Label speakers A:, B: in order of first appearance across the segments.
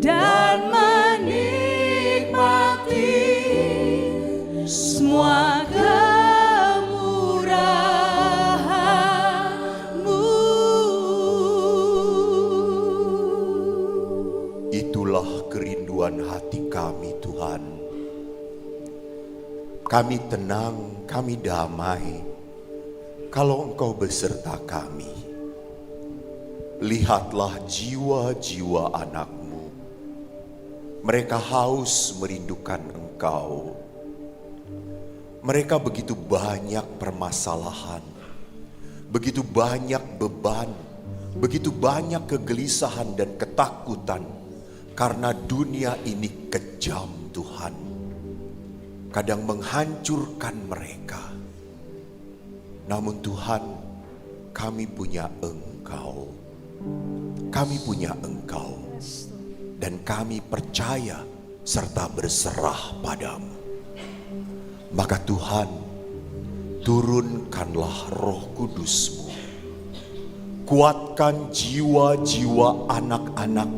A: dan menikmati semua kemurahan-Mu.
B: Itulah kerinduan hati kami, Tuhan. Kami tenang, kami damai kalau Engkau beserta kami. Lihatlah jiwa-jiwa anak-Mu. Mereka haus merindukan Engkau. Mereka begitu banyak permasalahan, begitu banyak beban, begitu banyak kegelisahan dan ketakutan karena dunia ini kejam, Tuhan. Kadang menghancurkan mereka. Namun Tuhan, kami punya Engkau. Kami punya Engkau. Dan kami percaya serta berserah padamu. Maka Tuhan, turunkanlah Roh Kudus-Mu. Kuatkan jiwa-jiwa anak-anak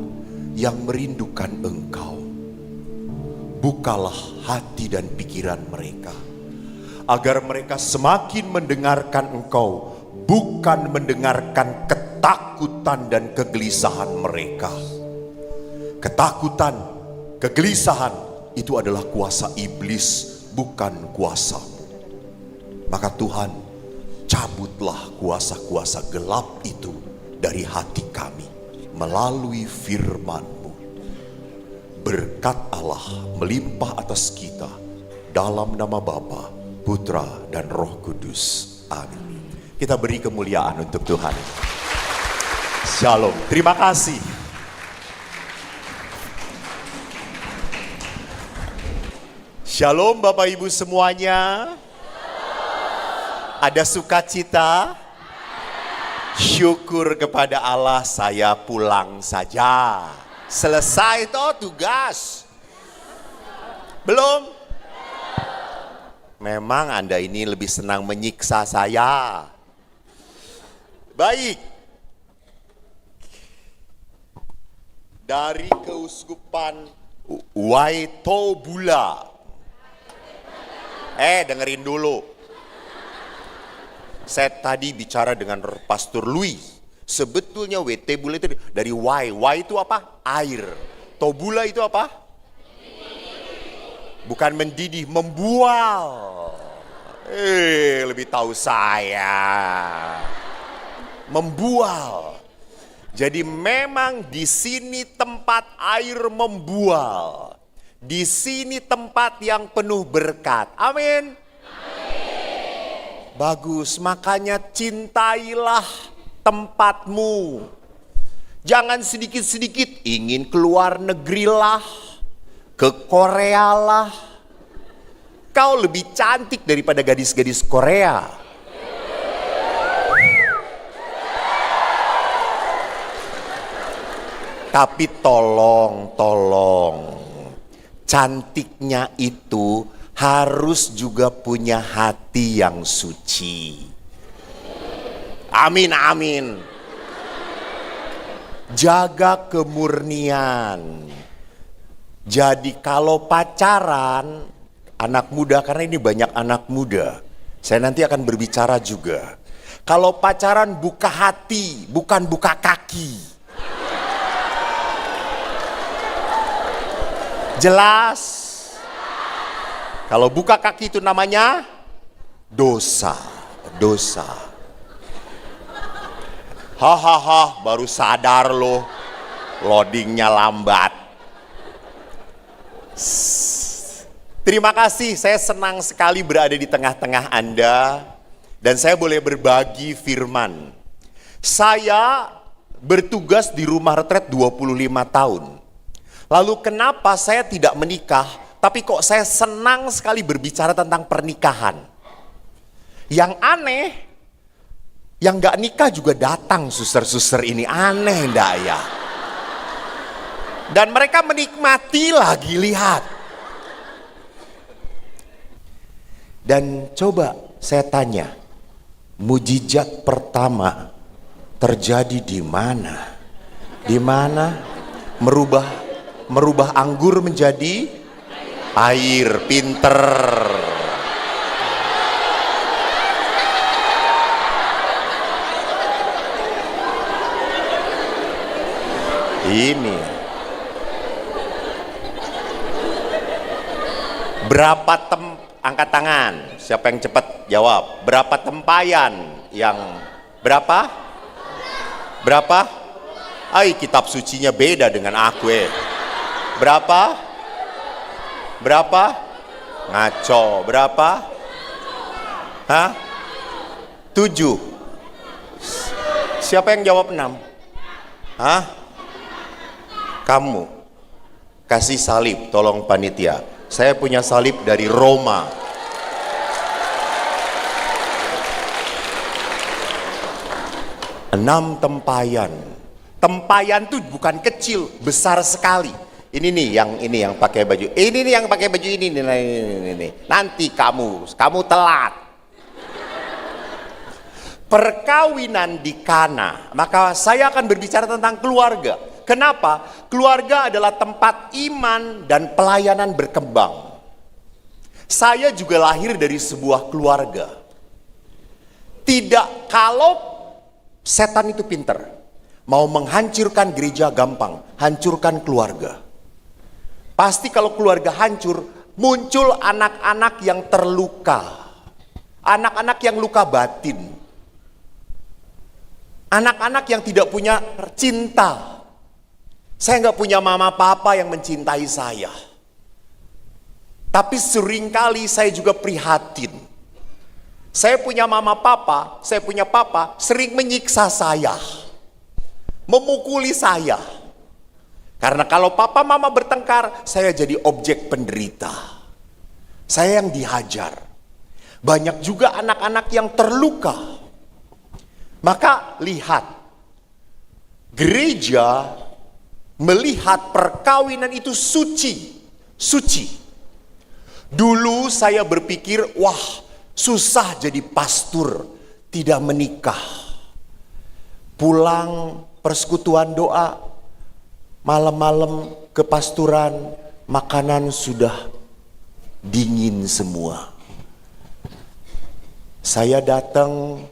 B: yang merindukan Engkau. Bukalah hati dan pikiran mereka, agar mereka semakin mendengarkan Engkau, bukan mendengarkan ketakutan dan kegelisahan mereka. Ketakutan, kegelisahan itu adalah kuasa iblis, bukan kuasa-Mu. Maka Tuhan, cabutlah kuasa-kuasa gelap itu dari hati kami melalui firman-Mu. Berkat Allah melimpah atas kita dalam nama Bapa, Putra, dan Roh Kudus. Amin. Kita beri kemuliaan untuk Tuhan. Shalom. Terima kasih. Shalom Bapak Ibu semuanya. Ada sukacita? Syukur kepada Allah, saya pulang saja. Selesai toh tugas? Belum? Memang Anda ini lebih senang menyiksa saya. Baik. Dari Keuskupan Waitobula. Dengerin dulu. Saya tadi bicara dengan Pastor Louis. Sebetulnya Waitobula itu dari Y. Y itu apa? Air. Tobula itu apa? Bukan mendidih, membual. Lebih tahu saya. Membual. Jadi memang di sini tempat air membual. Di sini tempat yang penuh berkat. Amin. Bagus, makanya cintailah tempatmu. Jangan sedikit-sedikit ingin keluar negeri lah, ke Korea lah. Kau lebih cantik daripada gadis-gadis Korea. Tapi tolong. Cantiknya itu harus juga punya hati yang suci. Amin, amin. Jaga kemurnian. Jadi kalau pacaran, anak muda, karena ini banyak anak muda, saya nanti akan berbicara juga. Kalau pacaran buka hati, bukan buka kaki. Jelas? Kalau buka kaki itu namanya dosa. Hahaha, baru sadar loh, loadingnya lambat. Terima kasih, saya senang sekali berada di tengah-tengah Anda. Dan saya boleh berbagi firman. Saya bertugas di rumah retret 25 tahun. Lalu kenapa saya tidak menikah, tapi kok saya senang sekali berbicara tentang pernikahan. Yang aneh, yang gak nikah juga datang suster-suster ini, aneh ndak ya? Dan mereka menikmati lagi, lihat. Dan coba saya tanya, mujizat pertama terjadi di mana? Di mana? Merubah anggur menjadi air. Pinter. Ini. Berapa angkat tangan. Siapa yang cepat jawab? Berapa tempayan yang berapa? Berapa? Kitab sucinya beda dengan aku. Berapa? Berapa? Ngaco. Berapa? 7. Siapa yang jawab 6? Kamu. Kasih salib, tolong panitia. Saya punya salib dari Roma. Enam tempayan. Tempayan tuh bukan kecil, besar sekali. Ini nih yang pakai baju. Ini nih yang pakai baju ini nih. Nanti kamu telat. Perkawinan di Kana. Maka saya akan berbicara tentang keluarga. Kenapa? Keluarga adalah tempat iman dan pelayanan berkembang. Saya juga lahir dari sebuah keluarga. Tidak, kalau setan itu pinter, mau menghancurkan gereja gampang, hancurkan keluarga. Pasti kalau keluarga hancur, muncul anak-anak yang terluka. Anak-anak yang luka batin. Anak-anak yang tidak punya cinta. Saya nggak punya mama papa yang mencintai saya. Tapi seringkali saya juga prihatin. Saya punya mama papa, saya punya papa sering menyiksa saya. Memukuli saya. Karena kalau papa mama bertengkar, saya jadi objek penderita. Saya yang dihajar. Banyak juga anak-anak yang terluka. Maka lihat, gereja melihat perkawinan itu suci. Dulu saya berpikir, wah susah jadi pastor, tidak menikah. Pulang persekutuan doa, malam-malam ke pasturan, makanan sudah dingin semua. Saya datang,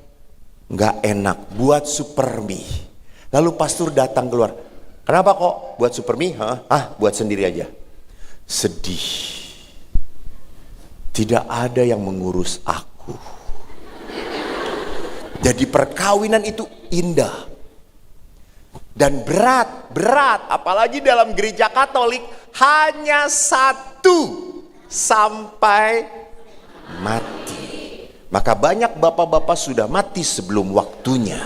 B: nggak enak, buat super mie. Lalu pastor datang keluar, kenapa kok buat super mie? Buat sendiri aja. Sedih. Tidak ada yang mengurus aku. Jadi perkawinan itu indah. Dan berat. Apalagi dalam gereja Katolik hanya 1 sampai mati. Maka banyak bapak-bapak sudah mati sebelum waktunya.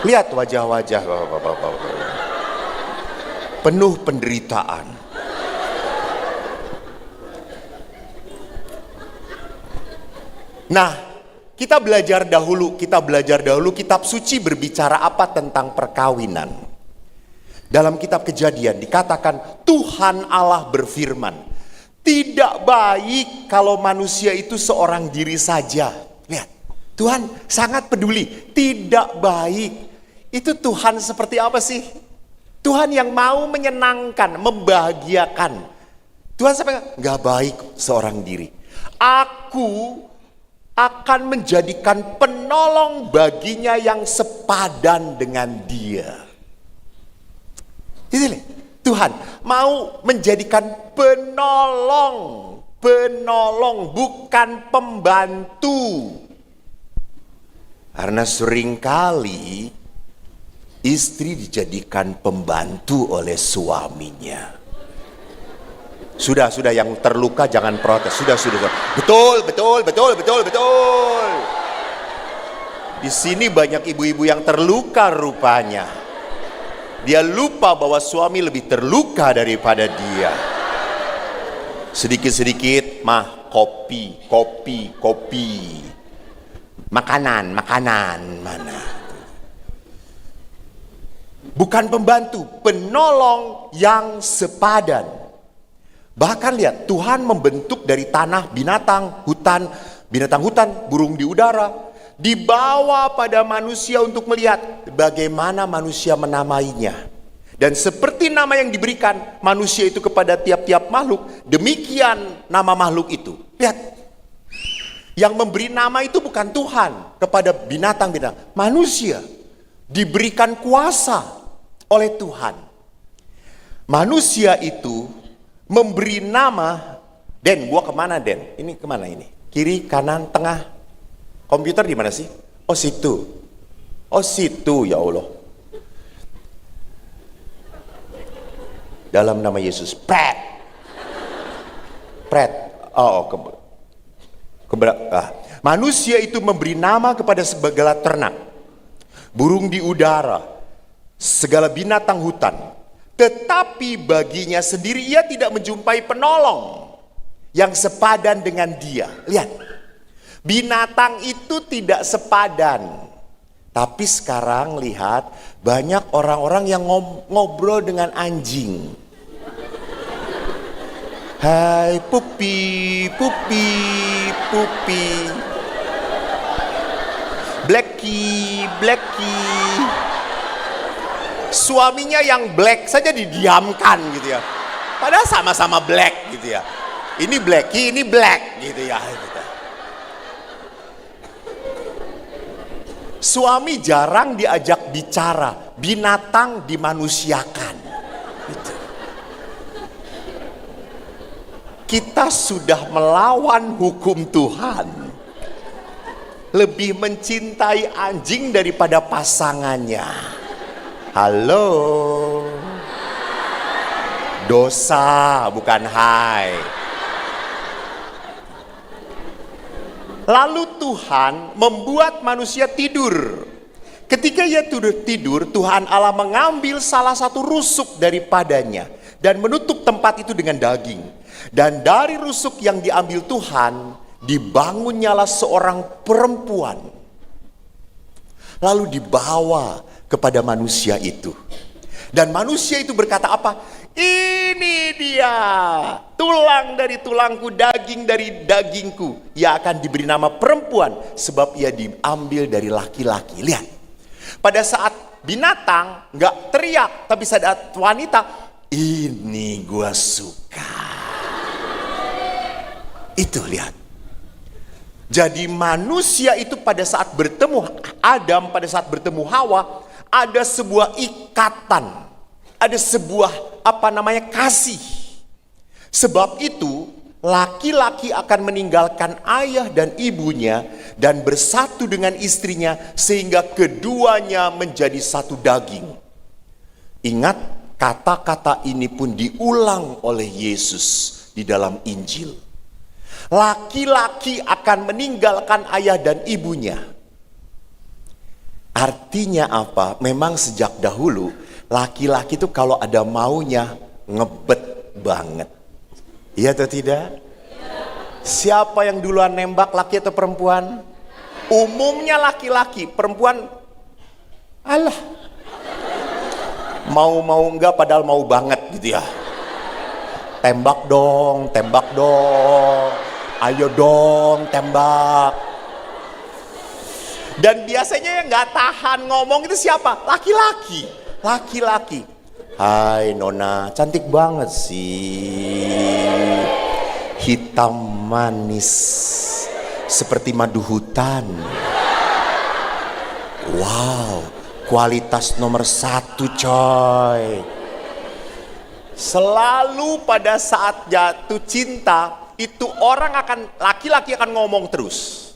B: Lihat wajah-wajah bapak-bapak. Penuh penderitaan. Nah, kita belajar dahulu kitab suci berbicara apa tentang perkawinan. Dalam kitab Kejadian dikatakan Tuhan Allah berfirman, tidak baik kalau manusia itu seorang diri saja. Lihat, Tuhan sangat peduli, tidak baik. Itu Tuhan seperti apa sih? Tuhan yang mau menyenangkan, membahagiakan. Tuhan sampai nggak baik seorang diri. Aku akan menjadikan penolong baginya yang sepadan dengan dia. Itu Tuhan mau menjadikan penolong bukan pembantu. Karena seringkali istri dijadikan pembantu oleh suaminya. Sudah yang terluka jangan protes. Sudah. Betul. Di sini banyak ibu-ibu yang terluka rupanya. Dia lupa bahwa suami lebih terluka daripada dia. Sedikit-sedikit kopi. Makanan mana? Bukan pembantu, penolong yang sepadan. Bahkan lihat, Tuhan membentuk dari tanah binatang hutan, burung di udara, dibawa pada manusia untuk melihat bagaimana manusia menamainya. Dan seperti nama yang diberikan manusia itu kepada tiap-tiap makhluk, demikian nama makhluk itu. Lihat, yang memberi nama itu bukan Tuhan kepada binatang-binatang. Manusia diberikan kuasa oleh Tuhan. Manusia itu memberi nama. Den, gua kemana Den? Ini kemana ini? Kiri, kanan, tengah. Komputer di mana sih? Oh situ. Oh situ, ya Allah. Dalam nama Yesus. Pret. Manusia itu memberi nama kepada segala ternak, burung di udara, segala binatang hutan. Tetapi baginya sendiri ia tidak menjumpai penolong yang sepadan dengan dia. Lihat, binatang itu tidak sepadan. Tapi sekarang lihat, banyak orang-orang yang ngobrol dengan anjing. Hai pupi, pupi, pupi. Blacky, Blacky. Suaminya yang black saja didiamkan gitu ya. Padahal sama-sama black gitu ya. Ini Blacky, ini black gitu ya. Suami jarang diajak bicara, binatang dimanusiakan. Gitu. Kita sudah melawan hukum Tuhan. Lebih mencintai anjing daripada pasangannya. Halo. Dosa, bukan hai. Lalu Tuhan membuat manusia tidur. Ketika ia tidur, Tuhan Allah mengambil salah satu rusuk daripadanya dan menutup tempat itu dengan daging. Dan dari rusuk yang diambil Tuhan, dibangunnyalah seorang perempuan. Lalu dibawa kepada manusia itu. Dan manusia itu berkata apa? Ini dia, tulang dari tulangku, daging dari dagingku. Ia akan diberi nama perempuan sebab ia diambil dari laki-laki. Lihat, pada saat binatang nggak teriak, tapi saat wanita, ini gua suka. Itu lihat. Jadi manusia itu pada saat bertemu Adam, pada saat bertemu Hawa, ada sebuah ikatan. Ada sebuah kasih. Sebab itu laki-laki akan meninggalkan ayah dan ibunya dan bersatu dengan istrinya sehingga keduanya menjadi satu daging. Ingat, kata-kata ini pun diulang oleh Yesus di dalam Injil. Laki-laki akan meninggalkan ayah dan ibunya. Artinya apa? Memang sejak dahulu laki-laki itu kalau ada maunya ngebet banget. Iya atau tidak? Siapa yang duluan nembak, laki atau perempuan? Umumnya laki-laki, perempuan alah. Mau enggak padahal mau banget gitu ya. Tembak dong, tembak dong. Ayo dong, tembak. Dan biasanya yang nggak tahan ngomong itu siapa? Laki-laki. Laki-laki. Hai Nona, cantik banget sih. Hitam manis seperti madu hutan. Wow, kualitas nomor 1 coy. Selalu pada saat jatuh cinta itu laki-laki akan ngomong terus.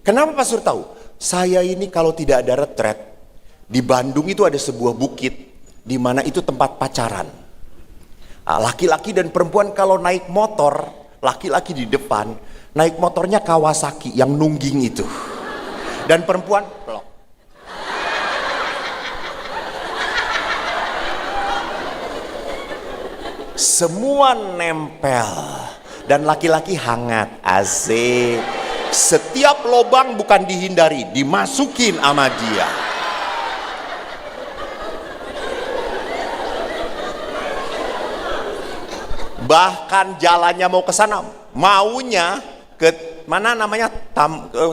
B: Kenapa Pastor tahu? Saya ini kalau tidak ada retret, di Bandung itu ada sebuah bukit di mana itu tempat pacaran. Laki-laki dan perempuan kalau naik motor, laki-laki di depan, naik motornya Kawasaki yang nungging itu. Dan perempuan pelok. Semua nempel dan laki-laki hangat, asik. Setiap lobang bukan dihindari, dimasukin sama dia. Bahkan jalannya mau ke sana, maunya ke mana namanya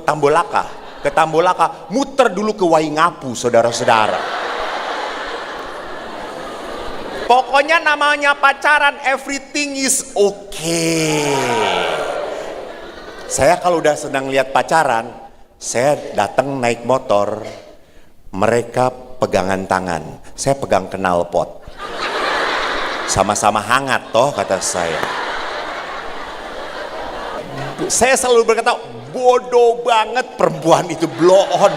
B: Tambolaka, ke Tambolaka, muter dulu ke Waingapu, saudara-saudara. Pokoknya namanya pacaran, everything is okay. Saya kalau udah senang lihat pacaran, saya datang naik motor, mereka pegangan tangan, saya pegang knalpot. Sama-sama hangat toh, kata saya. Saya selalu berkata, bodoh banget perempuan itu, blow on.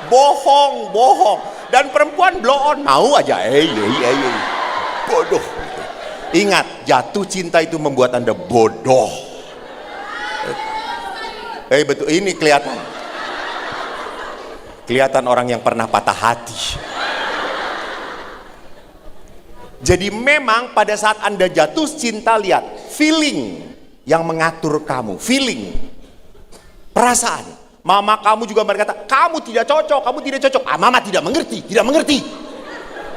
B: Bohong. Dan perempuan blow on, mau aja, bodoh. Ingat, jatuh cinta itu membuat Anda bodoh. Betul, ini kelihatan orang yang pernah patah hati. Jadi memang pada saat Anda jatuh cinta, lihat, feeling yang mengatur kamu, feeling, perasaan. Mama kamu juga berkata, kamu tidak cocok. Mama tidak mengerti.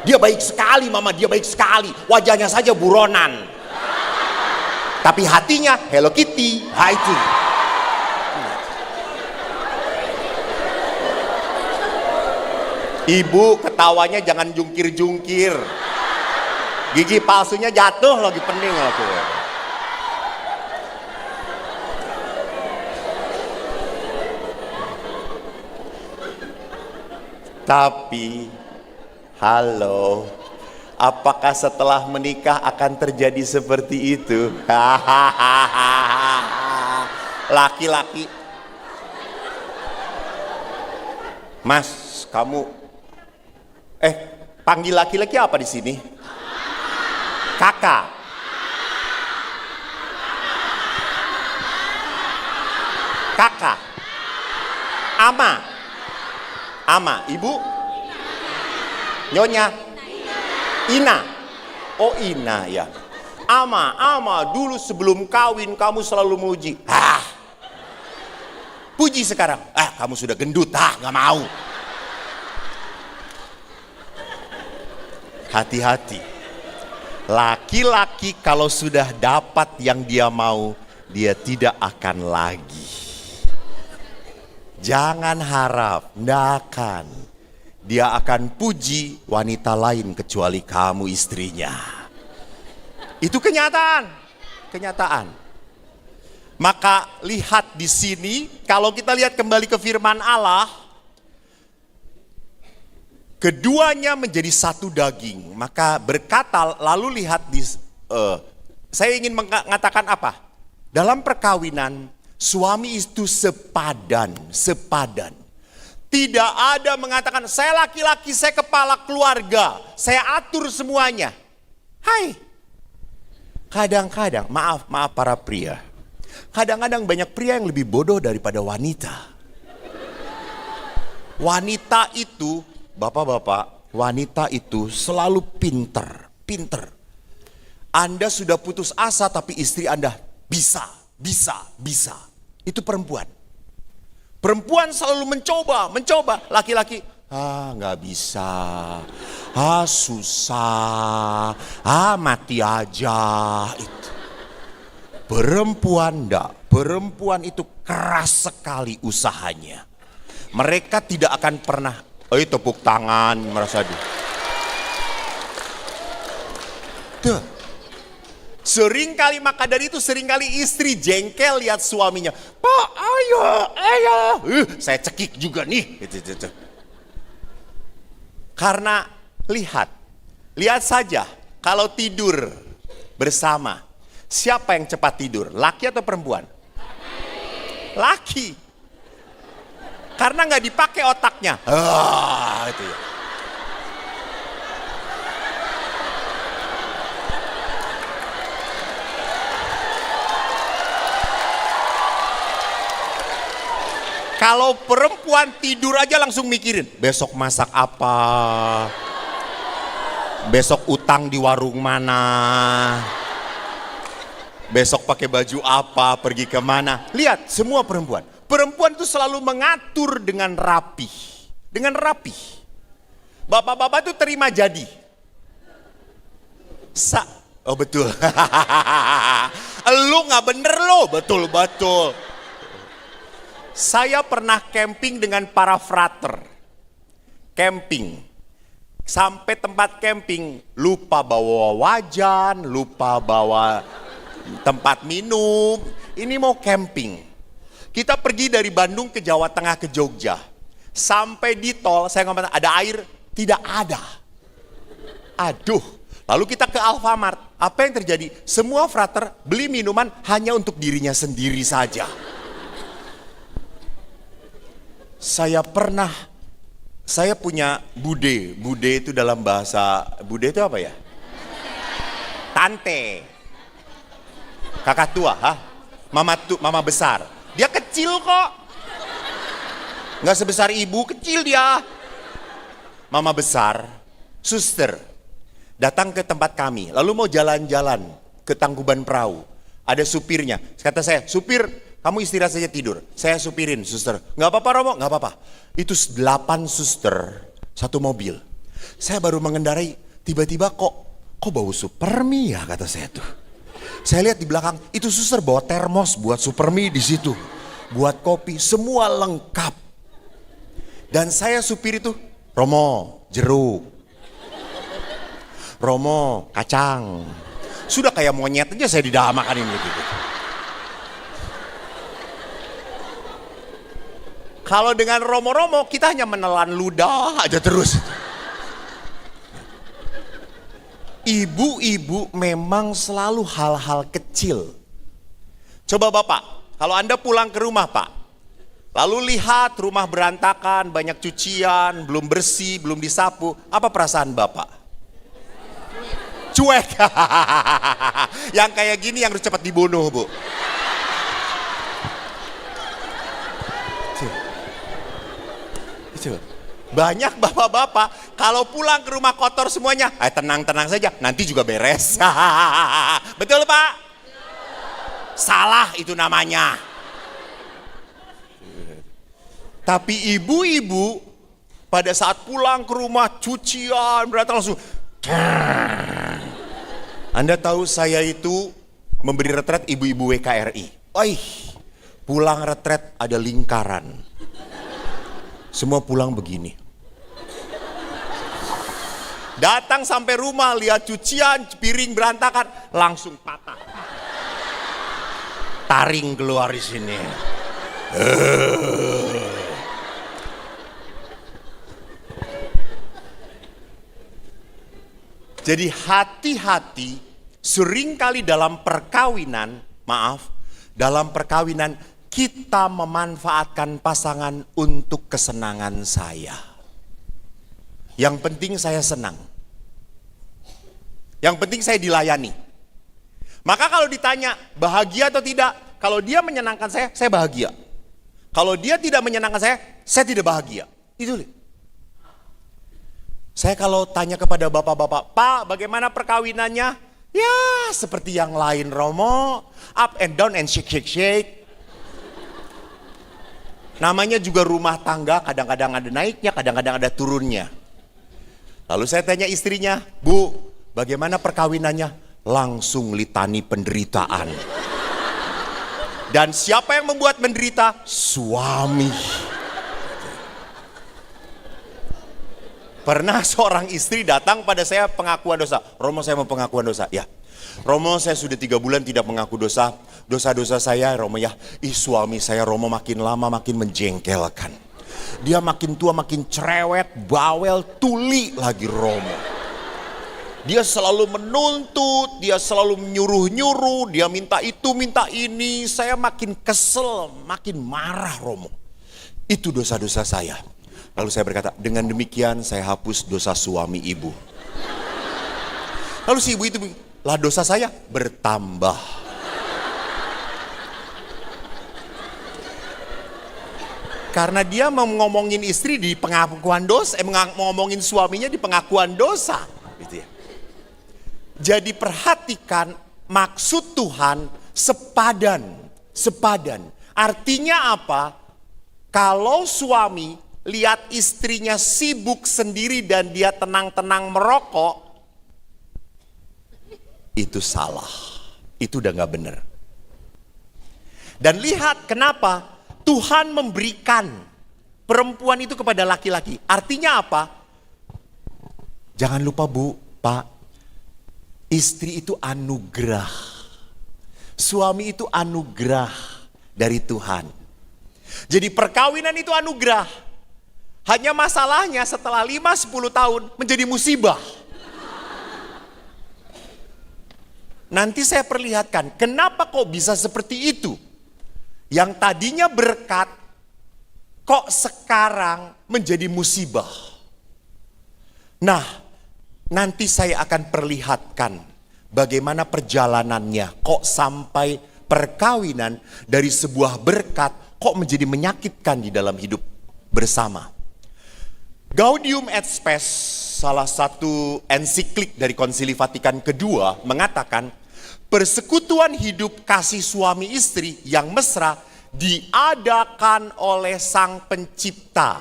B: Dia baik sekali, mama, dia baik sekali. Wajahnya saja buronan, tapi hatinya Hello Kitty. Itu. Ibu ketawanya jangan jungkir-jungkir. Gigi palsunya jatuh lagi, pening aku. Tapi, halo, apakah setelah menikah akan terjadi seperti itu? Laki-laki, Mas, kamu, panggil laki-laki apa di sini? Kakak. Kakak. Ama, ibu? Nyonya? Ina. Oh, Ina ya. Ama, dulu sebelum kawin kamu selalu memuji. Puji sekarang. Kamu sudah gendut. Gak mau. Hati-hati. Laki-laki kalau sudah dapat yang dia mau, dia tidak akan lagi. Jangan harap, tidak akan. Dia akan puji wanita lain kecuali kamu, istrinya. Itu kenyataan. Maka lihat di sini, kalau kita lihat kembali ke firman Allah, keduanya menjadi satu daging. Maka berkata, lalu lihat di, saya ingin mengatakan apa? Dalam perkawinan, suami itu sepadan. Tidak ada mengatakan, saya laki-laki, saya kepala keluarga, saya atur semuanya. Kadang-kadang, maaf para pria, kadang-kadang banyak pria yang lebih bodoh daripada wanita. Wanita itu, bapak-bapak, wanita itu selalu pinter. Anda sudah putus asa tapi istri Anda bisa. Itu perempuan. Perempuan selalu mencoba. Laki-laki, nggak bisa. Susah. Mati aja. Itu. Perempuan enggak. Perempuan itu keras sekali usahanya. Mereka tidak akan pernah, tepuk tangan, merasa tuh. Seringkali, maka dari itu seringkali istri jengkel lihat suaminya. Pak, ayo. Saya cekik juga nih. Gitu. Karena lihat saja, kalau tidur bersama, siapa yang cepat tidur? Laki atau perempuan? Laki. Karena nggak dipakai otaknya. Itu ya. Kalau perempuan tidur aja langsung mikirin, besok masak apa, besok utang di warung mana, besok pakai baju apa, pergi kemana. Lihat, semua perempuan itu selalu mengatur dengan rapi. Bapak-bapak itu terima jadi. Oh betul. Lu nggak bener lo, betul. Saya pernah camping dengan para frater. Camping. Sampai tempat camping, lupa bawa wajan, lupa bawa tempat minum. Ini mau camping. Kita pergi dari Bandung ke Jawa Tengah ke Jogja. Sampai di tol, saya ngomong ada air, tidak ada. Aduh, lalu kita ke Alfamart. Apa yang terjadi? Semua frater beli minuman hanya untuk dirinya sendiri saja. Saya punya bude. Bude itu dalam bahasa, bude itu apa ya? Tante. Kakak tua, mama besar. Dia kecil kok. Nggak sebesar ibu, kecil dia. Mama besar, suster, datang ke tempat kami. Lalu mau jalan-jalan ke Tangkuban Perahu. Ada supirnya. Kata saya, supir, kamu istirahat saja tidur. Saya supirin, suster. Nggak apa-apa Romo, nggak apa-apa. Itu 8 suster, satu mobil. Saya baru mengendarai, tiba-tiba kok bau Supermi ya, kata saya tuh. Saya lihat di belakang, itu suster bawa termos buat Supermi di situ. Buat kopi, semua lengkap. Dan saya supir itu, Romo, jeruk. Romo, kacang. Sudah kayak monyet aja saya didamakan ini gitu. Kalau dengan Romo-Romo kita hanya menelan ludah aja terus. Ibu-ibu memang selalu hal-hal kecil. Coba Bapak, kalau Anda pulang ke rumah Pak, lalu lihat rumah berantakan, banyak cucian, belum bersih, belum disapu, apa perasaan Bapak? Cuek. Yang kayak gini yang harus cepat dibunuh, Bu. Banyak bapak-bapak kalau pulang ke rumah kotor semuanya, tenang-tenang saja, nanti juga beres. Betul Pak? Salah itu namanya. Tapi ibu-ibu pada saat pulang ke rumah cucian berantakan langsung. Anda tahu saya itu memberi retret ibu-ibu WKRI. Pulang retret ada lingkaran. Semua pulang begini. Datang sampai rumah, lihat cucian, piring berantakan, langsung patah. Taring keluar di sini. Jadi hati-hati, seringkali dalam perkawinan, dalam perkawinan kita memanfaatkan pasangan untuk kesenangan saya. Yang penting saya senang. Yang penting saya dilayani. Maka kalau ditanya bahagia atau tidak, kalau dia menyenangkan saya bahagia. Kalau dia tidak menyenangkan saya tidak bahagia. Itu. Saya kalau tanya kepada bapak-bapak, Pak bagaimana perkawinannya? Ya seperti yang lain Romo, up and down and shake. Namanya juga rumah tangga, kadang-kadang ada naiknya, kadang-kadang ada turunnya. Lalu saya tanya istrinya, Bu, bagaimana perkawinannya? Langsung litani penderitaan. Dan siapa yang membuat menderita? Suami. Pernah seorang istri datang pada saya pengakuan dosa. Romo saya mau pengakuan dosa. Ya, Romo saya sudah 3 bulan tidak mengaku dosa. Dosa-dosa saya Romo ya. Suami saya Romo makin lama makin menjengkelkan. Dia makin tua makin cerewet, bawel, tuli lagi Romo. Dia selalu menuntut, dia selalu menyuruh-nyuruh, dia minta itu, minta ini. Saya makin kesel, makin marah Romo. Itu dosa-dosa saya. Lalu saya berkata, dengan demikian saya hapus dosa suami ibu. Lalu si ibu itu, lah dosa saya bertambah. Karena dia mau ngomongin istri di pengakuan dosa, ngomongin suaminya di pengakuan dosa. Gitu ya. Jadi perhatikan maksud Tuhan sepadan. Artinya apa? Kalau suami lihat istrinya sibuk sendiri dan dia tenang-tenang merokok, itu salah. Itu udah gak benar. Dan lihat kenapa? Tuhan memberikan perempuan itu kepada laki-laki. Artinya apa? Jangan lupa Bu, Pak, istri itu anugerah. Suami itu anugerah dari Tuhan. Jadi perkawinan itu anugerah. Hanya masalahnya setelah 5-10 tahun menjadi musibah. Nanti saya perlihatkan kenapa kok bisa seperti itu. Yang tadinya berkat kok sekarang menjadi musibah. Nah, nanti saya akan perlihatkan bagaimana perjalanannya kok sampai perkawinan dari sebuah berkat kok menjadi menyakitkan di dalam hidup bersama. Gaudium et Spes, salah satu ensiklik dari Konsili Vatikan kedua, mengatakan persekutuan hidup kasih suami istri yang mesra diadakan oleh Sang Pencipta.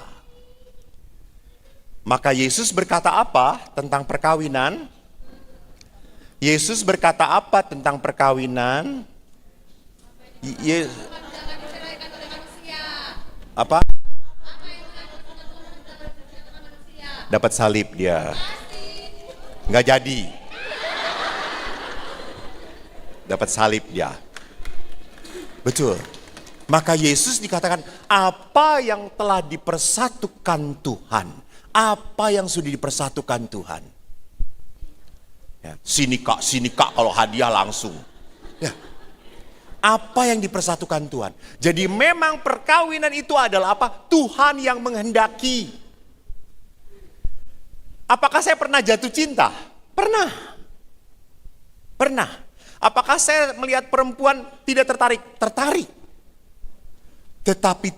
B: Maka Yesus berkata apa tentang perkawinan? Yesus berkata apa tentang perkawinan? Apa? Dapat salib dia. Nggak jadi. Dapat salib dia. Betul. Maka Yesus dikatakan apa yang telah dipersatukan Tuhan. Apa yang sudah dipersatukan Tuhan. Ya, sini kak kalau hadiah langsung. Ya. Apa yang dipersatukan Tuhan. Jadi memang perkawinan itu adalah apa? Tuhan yang menghendaki. Apakah saya pernah jatuh cinta? Pernah. Pernah. Apakah saya melihat perempuan tidak tertarik? Tertarik. Tetapi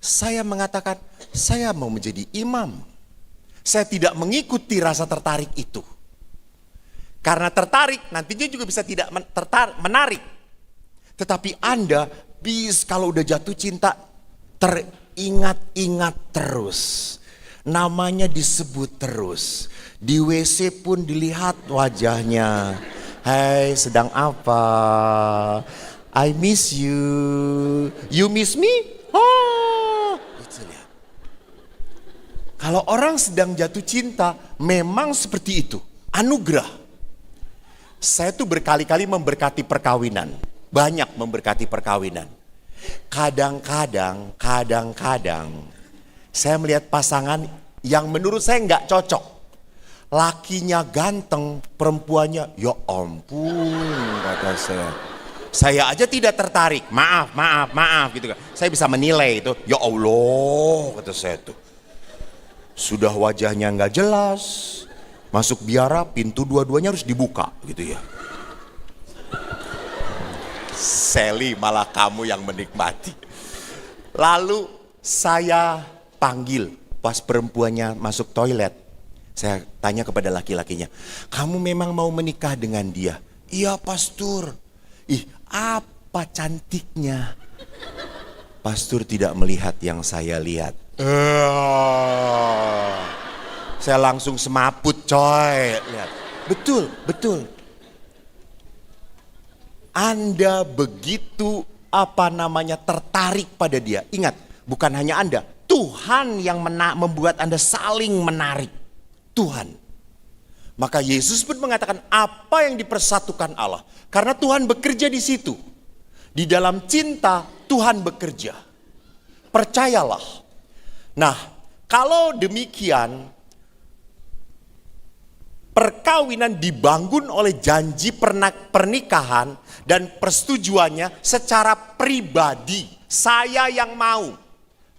B: saya mengatakan, saya mau menjadi imam. Saya tidak mengikuti rasa tertarik itu. Karena tertarik, nantinya juga bisa tidak menarik. Tetapi Anda, kalau udah jatuh cinta, teringat-ingat terus. Namanya disebut terus. Di WC pun dilihat wajahnya. Hai, sedang apa? I miss you. You miss me? Oh, itu lihat. Kalau orang sedang jatuh cinta, memang seperti itu. Anugerah. Saya tuh berkali-kali memberkati perkawinan. Banyak memberkati perkawinan. Kadang-kadang saya melihat pasangan yang menurut saya nggak cocok. Lakinya ganteng, perempuannya ya ampun, kata saya. Saya aja tidak tertarik, maaf gitu kan. Saya bisa menilai itu, ya Allah, kata saya tuh. Sudah wajahnya nggak jelas, masuk biara pintu dua-duanya harus dibuka gitu ya. Sally, malah kamu yang menikmati. Lalu saya panggil pas perempuannya masuk toilet. Saya tanya kepada laki-lakinya, kamu memang mau menikah dengan dia? Iya pastor. Ih, apa cantiknya. Pastor tidak melihat yang saya lihat. Saya langsung semaput coy. Lihat. Betul. Anda begitu tertarik pada dia. Ingat, bukan hanya Anda. Tuhan yang membuat Anda saling menarik. Tuhan. Maka Yesus pun mengatakan apa yang dipersatukan Allah. Karena Tuhan bekerja di situ. Di dalam cinta Tuhan bekerja. Percayalah. Nah, kalau demikian perkawinan dibangun oleh janji pernikahan dan persetujuannya secara pribadi. Saya yang mau.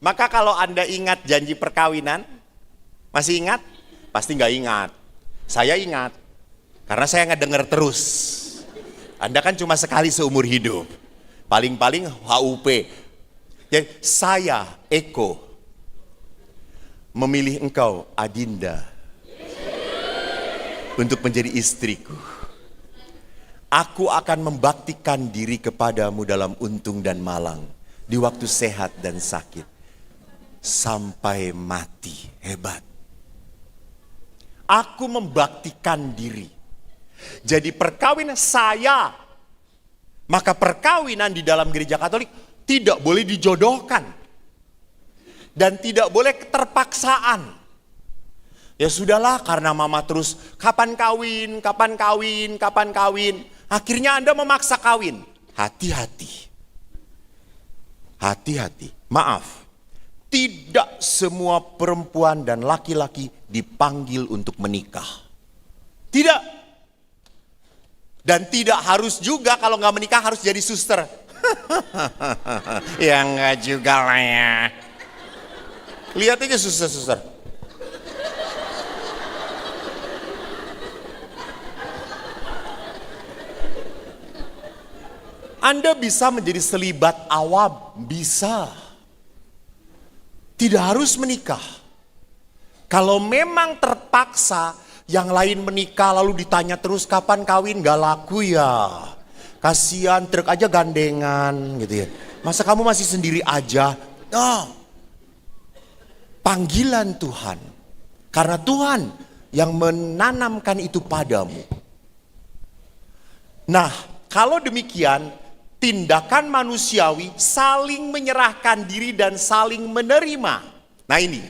B: Maka kalau Anda ingat janji perkawinan, masih ingat? Pasti nggak ingat. Saya ingat, karena saya ngedenger terus. Anda kan cuma sekali seumur hidup. Paling-paling HUP. Jadi saya, Eko, memilih engkau, Adinda, untuk menjadi istriku. Aku akan membaktikan diri kepadamu dalam untung dan malang, di waktu sehat dan sakit, sampai mati. Hebat. Aku membaktikan diri. Jadi perkawinan saya. Maka perkawinan di dalam gereja Katolik tidak boleh dijodohkan. Dan tidak boleh keterpaksaan. Ya sudahlah, karena mama terus kapan kawin, kapan kawin, kapan kawin. Akhirnya Anda memaksa kawin. Hati-hati. Hati-hati. Maaf. Tidak semua perempuan dan laki-laki dipanggil untuk menikah. Tidak. Dan tidak harus juga kalau nggak menikah harus jadi suster. Ya nggak juga lah ya. Lihat aja suster-suster. Anda bisa menjadi selibat awam, bisa. Tidak harus menikah. Kalau memang terpaksa yang lain menikah lalu ditanya terus kapan kawin, gak laku ya. Kasihan, truk aja gandengan gitu ya. Masa kamu masih sendiri aja? Oh. Panggilan Tuhan. Karena Tuhan yang menanamkan itu padamu. Nah, kalau demikian, tindakan manusiawi saling menyerahkan diri dan saling menerima. Nah ini,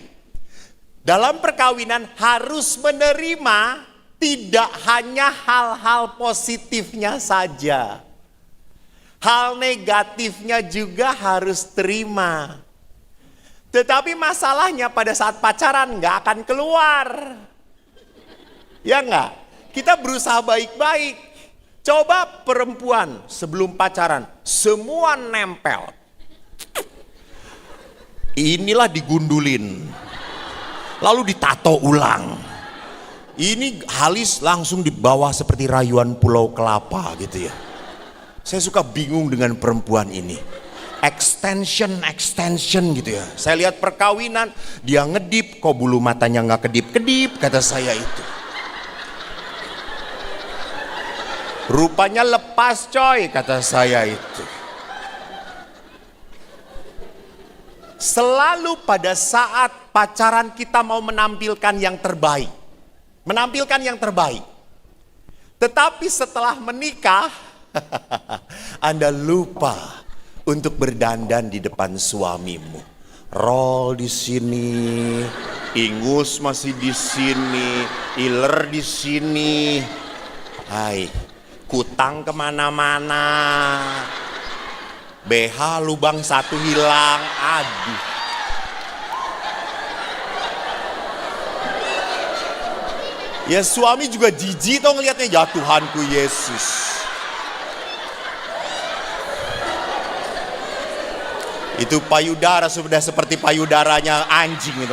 B: dalam perkawinan harus menerima tidak hanya hal-hal positifnya saja. Hal negatifnya juga harus terima. Tetapi masalahnya pada saat pacaran nggak akan keluar. Ya nggak? Kita berusaha baik-baik. Coba perempuan sebelum pacaran, semua nempel. Inilah digundulin. Lalu ditato ulang. Ini halus langsung di bawah seperti rayuan Pulau Kelapa gitu ya. Saya suka bingung dengan perempuan ini. Extension gitu ya. Saya lihat perkawinan, dia ngedip, kok bulu matanya nggak kedip-kedip, kata saya itu. Rupanya lepas coy, kata saya itu. Selalu pada saat pacaran kita mau menampilkan yang terbaik. Menampilkan yang terbaik. Tetapi setelah menikah, Anda lupa untuk berdandan di depan suamimu. Roll di sini, ingus masih di sini, iler di sini. Hai. Kutang kemana-mana, BH lubang satu hilang, aduh. Ya suami juga jijik toh ngeliatnya, ya Tuhanku Yesus. Itu payudara sudah seperti payudaranya anjing itu.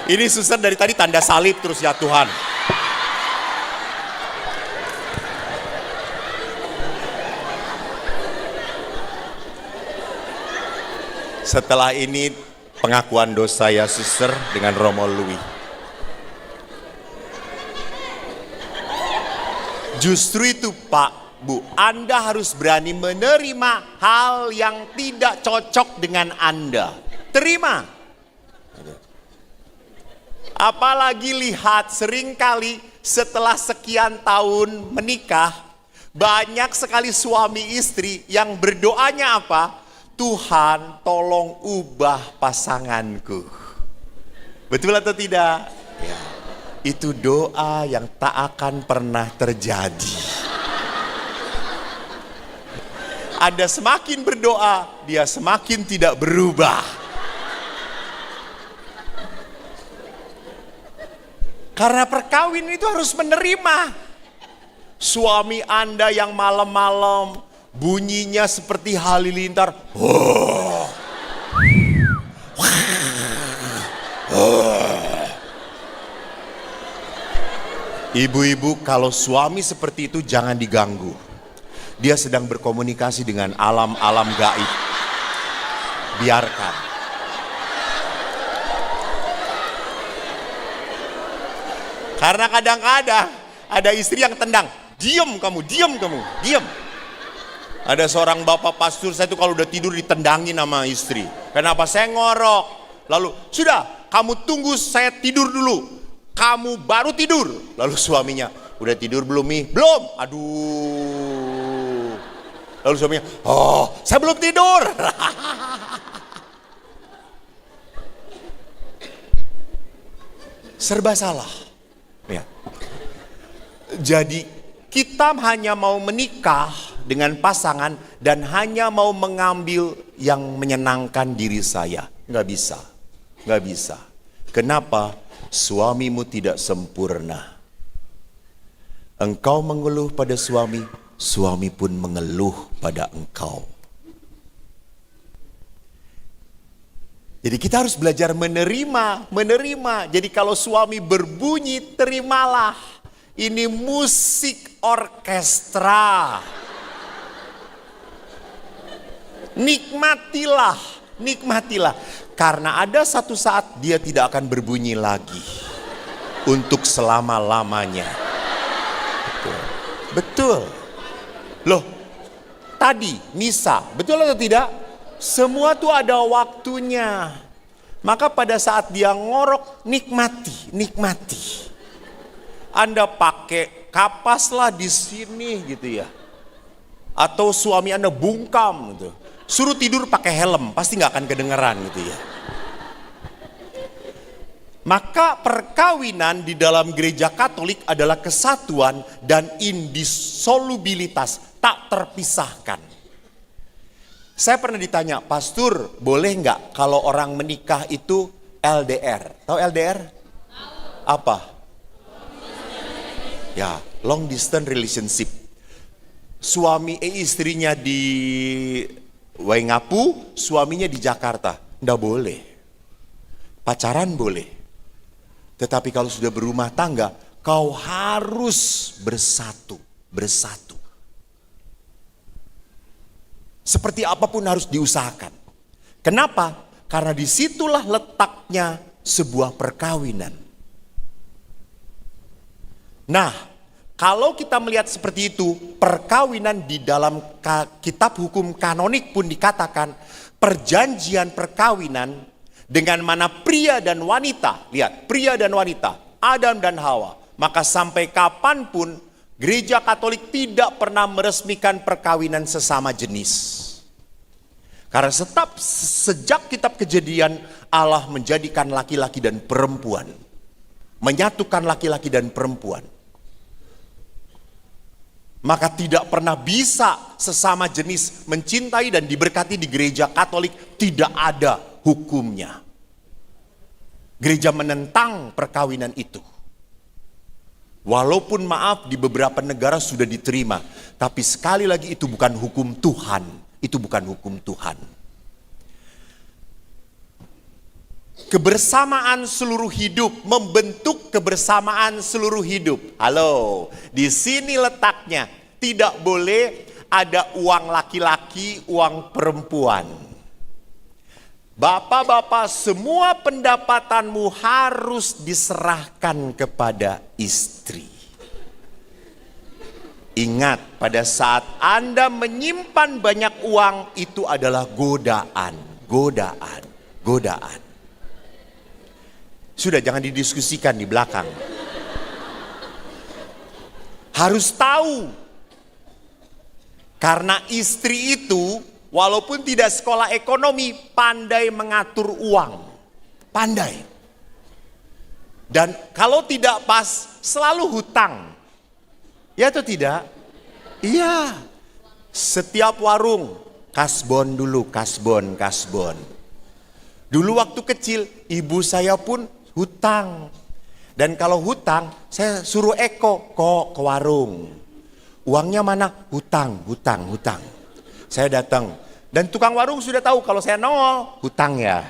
B: Ini suster dari tadi tanda salib terus, ya Tuhan. Setelah ini pengakuan dosa ya suster dengan Romo Louis. Justru itu Pak, Bu, Anda harus berani menerima hal yang tidak cocok dengan Anda. Terima. Apalagi lihat seringkali setelah sekian tahun menikah, banyak sekali suami istri yang berdoanya apa? Tuhan tolong ubah pasanganku. Betul atau tidak? Ya. Itu doa yang tak akan pernah terjadi. Anda semakin berdoa, dia semakin tidak berubah. Karena perkawinan itu harus menerima. Suami Anda yang malam-malam bunyinya seperti halilintar. Ibu-ibu, kalau suami seperti itu jangan diganggu. Dia sedang berkomunikasi dengan alam-alam gaib. Biarkan. Karena kadang-kadang ada istri yang tendang, diam kamu, diam kamu, diam. Ada seorang bapak pastor, saya tuh kalau udah tidur ditendangin sama istri. Kenapa? Saya ngorok. Lalu, sudah, kamu tunggu saya tidur dulu. Kamu baru tidur. Lalu suaminya, udah tidur belum Mi? Belum. Aduh. Lalu suaminya, oh saya belum tidur. Serba salah. Ya. Jadi kita hanya mau menikah dengan pasangan dan hanya mau mengambil yang menyenangkan diri saya. Nggak bisa. Nggak bisa. Kenapa? Suamimu tidak sempurna. Engkau mengeluh pada suami, suami pun mengeluh pada engkau. Jadi kita harus belajar menerima. Jadi kalau suami berbunyi, terimalah. Ini musik orkestra. Nikmatilah. Karena ada satu saat dia tidak akan berbunyi lagi. Untuk selama-lamanya. Betul. Loh, tadi Nisa, betul atau tidak? Semua tuh ada waktunya. Maka pada saat dia ngorok, nikmati. Anda pakai kapaslah di sini gitu ya. Atau suami Anda bungkam gitu. Suruh tidur pakai helm, pasti nggak akan kedengeran gitu ya. Maka perkawinan di dalam gereja Katolik adalah kesatuan dan indissolubilitas, tak terpisahkan. Saya pernah ditanya, Pastor, boleh nggak kalau orang menikah itu LDR? Tahu LDR? Apa? Ya, long distance relationship. Istrinya di Waingapu, suaminya di Jakarta. Nggak boleh. Pacaran boleh. Tetapi kalau sudah berumah tangga, kau harus bersatu. Seperti apapun harus diusahakan. Kenapa? Karena disitulah letaknya sebuah perkawinan. Nah, kalau kita melihat seperti itu, perkawinan di dalam kitab hukum kanonik pun dikatakan perjanjian perkawinan dengan mana pria dan wanita, lihat, pria dan wanita, Adam dan Hawa, maka sampai kapanpun Gereja Katolik tidak pernah meresmikan perkawinan sesama jenis. Karena sejak kitab Kejadian, Allah menjadikan laki-laki dan perempuan. Menyatukan laki-laki dan perempuan. Maka tidak pernah bisa sesama jenis mencintai dan diberkati di gereja Katolik, tidak ada hukumnya. Gereja menentang perkawinan itu. Walaupun maaf di beberapa negara sudah diterima, tapi sekali lagi itu bukan hukum Tuhan, itu bukan hukum Tuhan. Kebersamaan seluruh hidup membentuk kebersamaan seluruh hidup. Halo, di sini letaknya. Tidak boleh ada uang laki-laki, uang perempuan. Bapak-bapak, semua pendapatanmu harus diserahkan kepada istri. Ingat, pada saat Anda menyimpan banyak uang, itu adalah godaan. Sudah, jangan didiskusikan di belakang. Harus tahu. Karena istri itu walaupun tidak sekolah ekonomi, pandai mengatur uang. Pandai. Dan kalau tidak pas, selalu hutang. Ya atau tidak? Iya. Setiap warung, kasbon dulu, kasbon. Dulu waktu kecil, ibu saya pun hutang. Dan kalau hutang, saya suruh Eko, kok ke warung. Uangnya mana? Hutang. Saya datang. Dan tukang warung sudah tahu kalau saya nongol, hutang ya.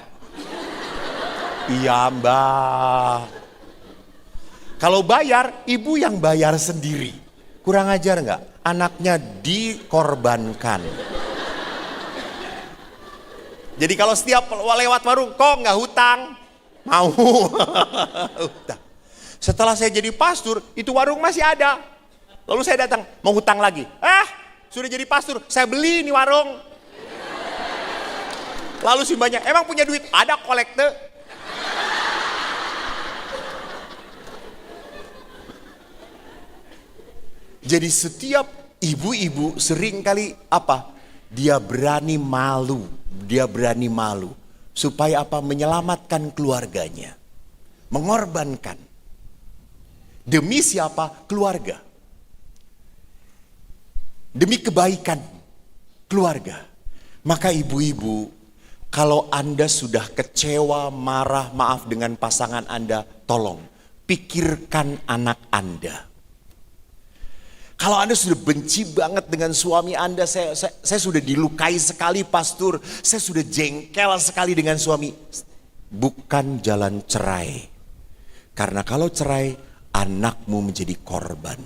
B: Iya mbak. Kalau bayar, ibu yang bayar sendiri. Kurang ajar nggak? Anaknya dikorbankan. Jadi kalau setiap lewat warung, kok nggak hutang? Mau. Setelah saya jadi pastor, itu warung masih ada. Lalu saya datang, mau hutang lagi. Sudah jadi pastor, saya beli ini warung. Lalu si mbaknya, emang punya duit? Ada kolekte. Jadi setiap ibu-ibu sering kali apa? Dia berani malu supaya apa? Menyelamatkan keluarganya, mengorbankan demi siapa? Keluarga, demi kebaikan keluarga. Maka ibu-ibu, kalau Anda sudah kecewa, marah, maaf dengan pasangan Anda, tolong pikirkan anak Anda. Kalau Anda sudah benci banget dengan suami Anda, saya sudah dilukai sekali pastor, saya sudah jengkel sekali dengan suami. Bukan jalan cerai. Karena kalau cerai, anakmu menjadi korban.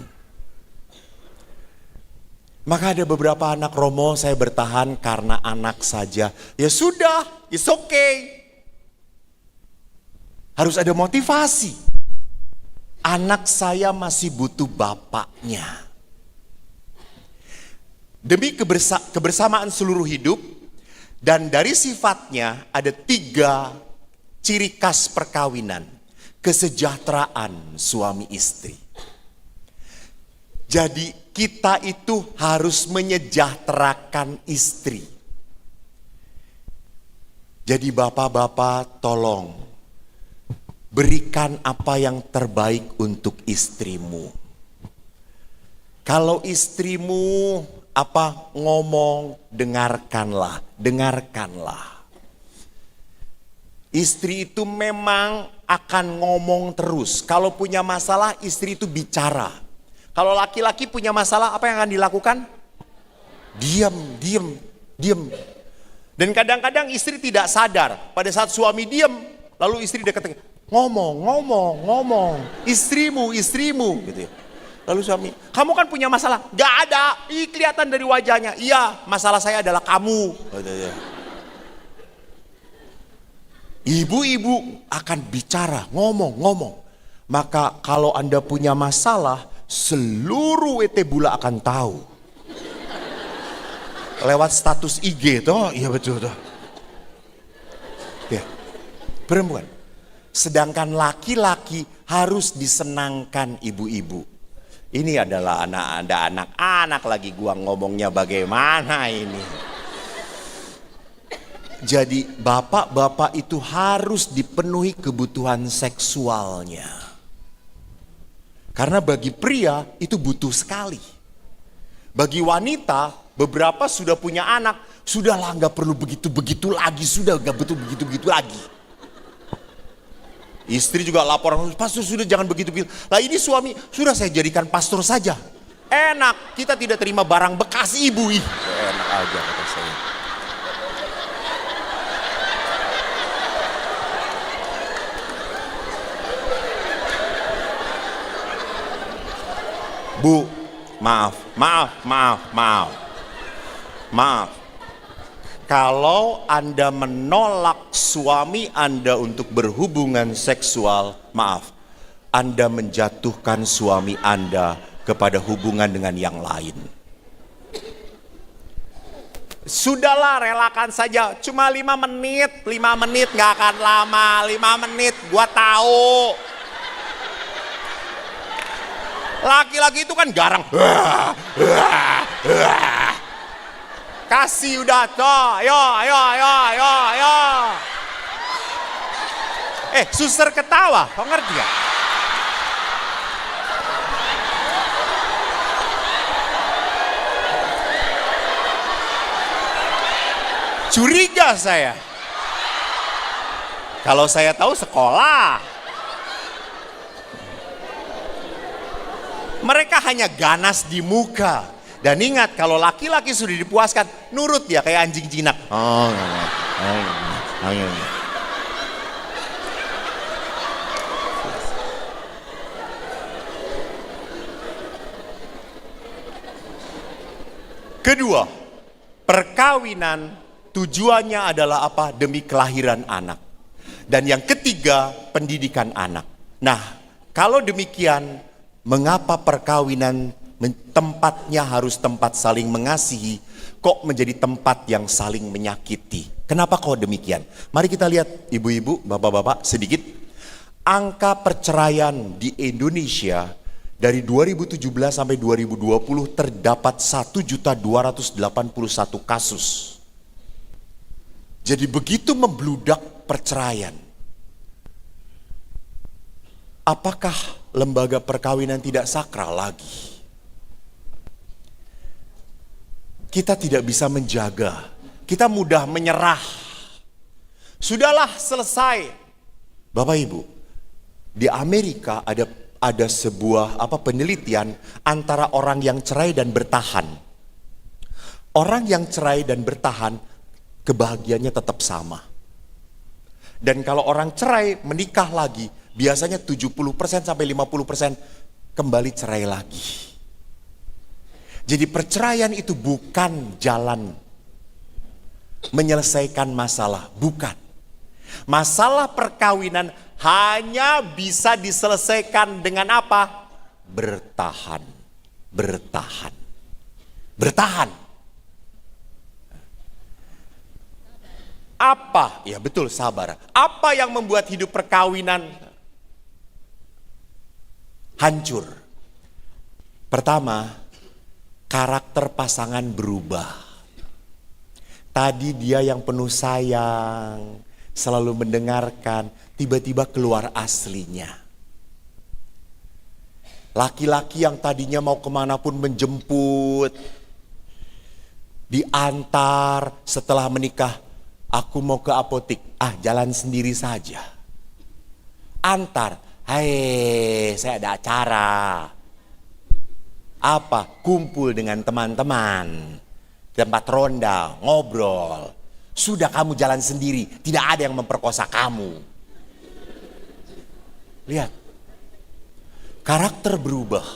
B: Maka ada beberapa anak Romo, saya bertahan karena anak saja. Ya sudah, it's okay. Harus ada motivasi. Anak saya masih butuh bapaknya. Demi kebersamaan seluruh hidup, dan dari sifatnya ada 3 ciri khas perkawinan. Kesejahteraan suami istri. Jadi kita itu harus menyejahterakan istri. Jadi bapak-bapak tolong berikan apa yang terbaik untuk istrimu. Kalau istrimu apa ngomong, dengarkanlah. Istri itu memang akan ngomong terus. Kalau punya masalah, istri itu bicara. Kalau laki-laki punya masalah, apa yang akan dilakukan? Diam. Dan kadang-kadang istri tidak sadar. Pada saat suami diam, lalu istri dekat, ngomong. Istrimu gitu ya. Lalu suami, kamu kan punya masalah. Gak ada, kelihatan dari wajahnya. Iya, masalah saya adalah kamu. Ibu-ibu akan bicara, ngomong. Maka kalau Anda punya masalah, seluruh WT Bula akan tahu. Lewat status IG toh, iya betul toh. Ya, perempuan. Sedangkan laki-laki harus disenangkan ibu-ibu. Ini adalah ada anak-anak lagi, gua ngomongnya bagaimana ini. Jadi bapak-bapak itu harus dipenuhi kebutuhan seksualnya. Karena bagi pria itu butuh sekali. Bagi wanita, beberapa sudah punya anak, sudahlah nggak perlu begitu-begitu lagi, sudah nggak butuh begitu-begitu lagi. Istri juga laporan, pastor sudah jangan begitu-begitu. Lah ini suami, sudah saya jadikan pastor saja. Enak, kita tidak terima barang bekas ibu. Enak aja kata saya. Bu, maaf. Kalau Anda menolak suami Anda untuk berhubungan seksual, maaf, Anda menjatuhkan suami Anda kepada hubungan dengan yang lain. Sudahlah, relakan saja, cuma 5 menit gak akan lama, 5 menit gua tahu. Laki-laki itu kan garang. Kasih udah toh, ayo. Suster ketawa, kau ngerti gak? Curiga saya. Kalau saya tahu sekolah. Mereka hanya ganas di muka. Dan ingat, kalau laki-laki sudah dipuaskan, nurut ya kayak anjing jinak. Kedua, perkawinan tujuannya adalah apa? Demi kelahiran anak. Dan yang ketiga, pendidikan anak. Nah, kalau demikian, mengapa perkawinan tempatnya harus tempat saling mengasihi, kok menjadi tempat yang saling menyakiti? Kenapa kok demikian? Mari kita lihat ibu-ibu, bapak-bapak sedikit. Angka perceraian di Indonesia Dari 2017 sampai 2020 terdapat 1.281 kasus. Jadi begitu membludak perceraian. Apakah lembaga perkawinan tidak sakral lagi? Kita tidak bisa menjaga. Kita mudah menyerah. Sudahlah, selesai. Bapak Ibu, di Amerika ada sebuah penelitian antara orang yang cerai dan bertahan. Orang yang cerai dan bertahan kebahagiaannya tetap sama. Dan kalau orang cerai menikah lagi, biasanya 70% sampai 50% kembali cerai lagi. Jadi perceraian itu bukan jalan menyelesaikan masalah, bukan. Masalah perkawinan hanya bisa diselesaikan dengan apa? Bertahan. Bertahan. Bertahan. Apa? Ya betul, sabar. Apa yang membuat hidup perkawinan hancur? Pertama, karakter pasangan berubah. Tadi dia yang penuh sayang, selalu mendengarkan, tiba-tiba keluar aslinya. Laki-laki yang tadinya mau kemanapun menjemput, diantar setelah menikah, aku mau ke apotik, jalan sendiri saja. Antar, hai saya ada acara. Apa? Kumpul dengan teman-teman. Tempat ronda, ngobrol. Sudah kamu jalan sendiri, tidak ada yang memperkosa kamu. Lihat, karakter berubah.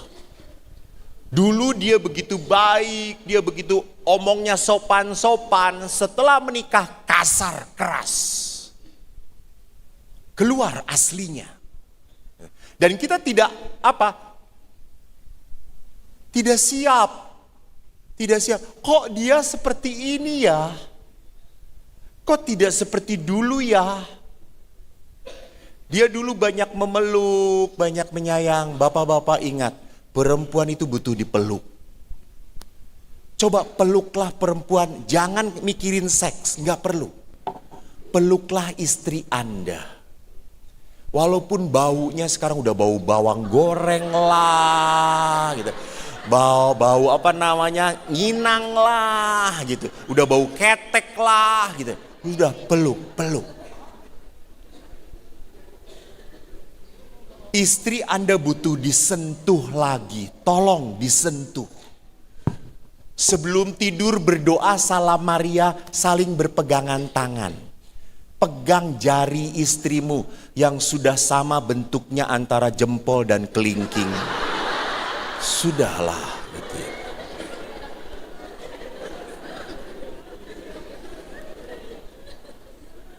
B: Dulu dia begitu baik, dia begitu omongnya sopan-sopan. Setelah menikah kasar, keras. Keluar aslinya. Dan kita tidak tidak siap. Tidak siap. Kok dia seperti ini ya? Kok tidak seperti dulu ya? Dia dulu banyak memeluk, banyak menyayang. Bapak-bapak ingat, perempuan itu butuh dipeluk. Coba peluklah perempuan, jangan mikirin seks, nggak perlu. Peluklah istri Anda. Walaupun baunya sekarang udah bau bawang goreng lah gitu. Bau nginang lah gitu. Udah bau ketek lah gitu. Udah peluk. Istri Anda butuh disentuh lagi. Tolong disentuh. Sebelum tidur berdoa salam Maria, saling berpegangan tangan. Pegang jari istrimu yang sudah sama bentuknya antara jempol dan kelingking. Sudahlah gitu ya.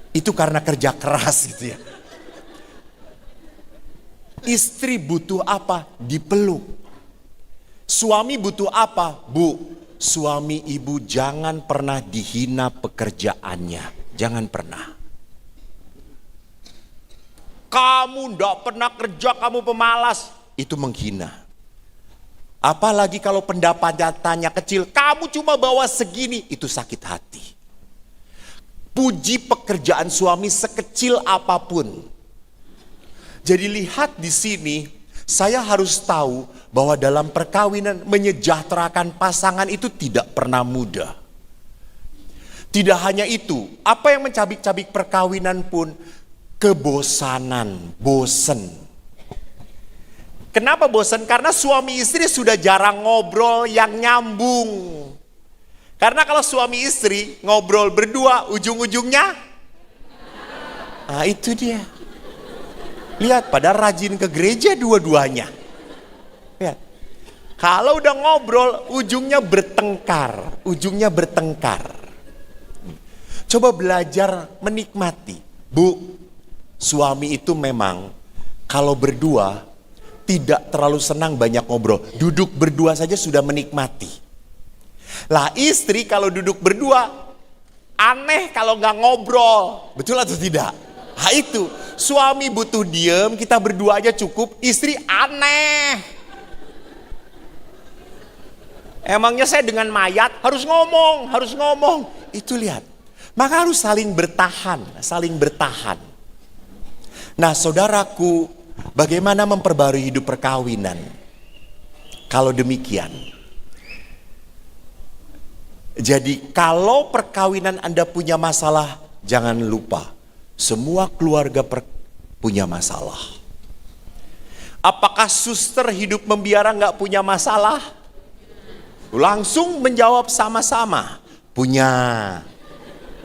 B: Itu karena kerja keras gitu ya. Istri butuh apa? Dipeluk. Suami butuh apa? Bu, suami ibu jangan pernah dihina pekerjaannya. Jangan pernah. Kamu ndak pernah kerja, kamu pemalas. Itu menghina. Apalagi kalau pendapatannya kecil, kamu cuma bawa segini, itu sakit hati. Puji pekerjaan suami sekecil apapun. Jadi lihat di sini, saya harus tahu bahwa dalam perkawinan menyejahterakan pasangan itu tidak pernah mudah. Tidak hanya itu, apa yang mencabik-cabik perkawinan pun kebosanan, bosen. Kenapa bosan? Karena suami istri sudah jarang ngobrol yang nyambung. Karena kalau suami istri ngobrol berdua, ujung-ujungnya, itu dia. Lihat, pada rajin ke gereja dua-duanya. Lihat, kalau udah ngobrol, ujungnya bertengkar. Coba belajar menikmati. Bu, suami itu memang kalau berdua, tidak terlalu senang banyak ngobrol. Duduk berdua saja sudah menikmati. Lah istri kalau duduk berdua, aneh kalau nggak ngobrol. Betul atau tidak? Itu, suami butuh diem, kita berdua aja cukup. Istri aneh. Emangnya saya dengan mayat harus ngomong. Itu lihat. Maka harus saling bertahan. Nah saudaraku, bagaimana memperbarui hidup perkawinan? Kalau demikian, jadi kalau perkawinan Anda punya masalah, jangan lupa semua keluarga punya masalah. Apakah suster hidup membiara nggak punya masalah? Langsung menjawab sama-sama, punya.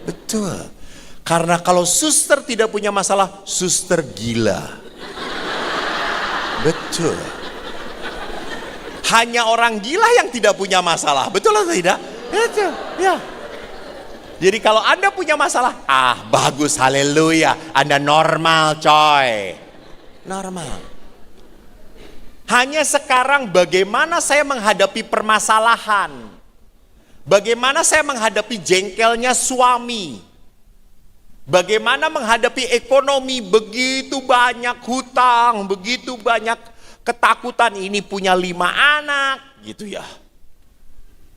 B: Betul. Karena kalau suster tidak punya masalah, suster gila. Betul. Hanya orang gila yang tidak punya masalah. Betul atau tidak? Betul. Ya. Jadi kalau Anda punya masalah, bagus, haleluya. Anda normal, coy. Normal. Hanya sekarang bagaimana saya menghadapi permasalahan. Bagaimana saya menghadapi jengkelnya suami. Bagaimana menghadapi ekonomi, begitu banyak hutang, begitu banyak ketakutan. Ini punya 5 anak, gitu ya.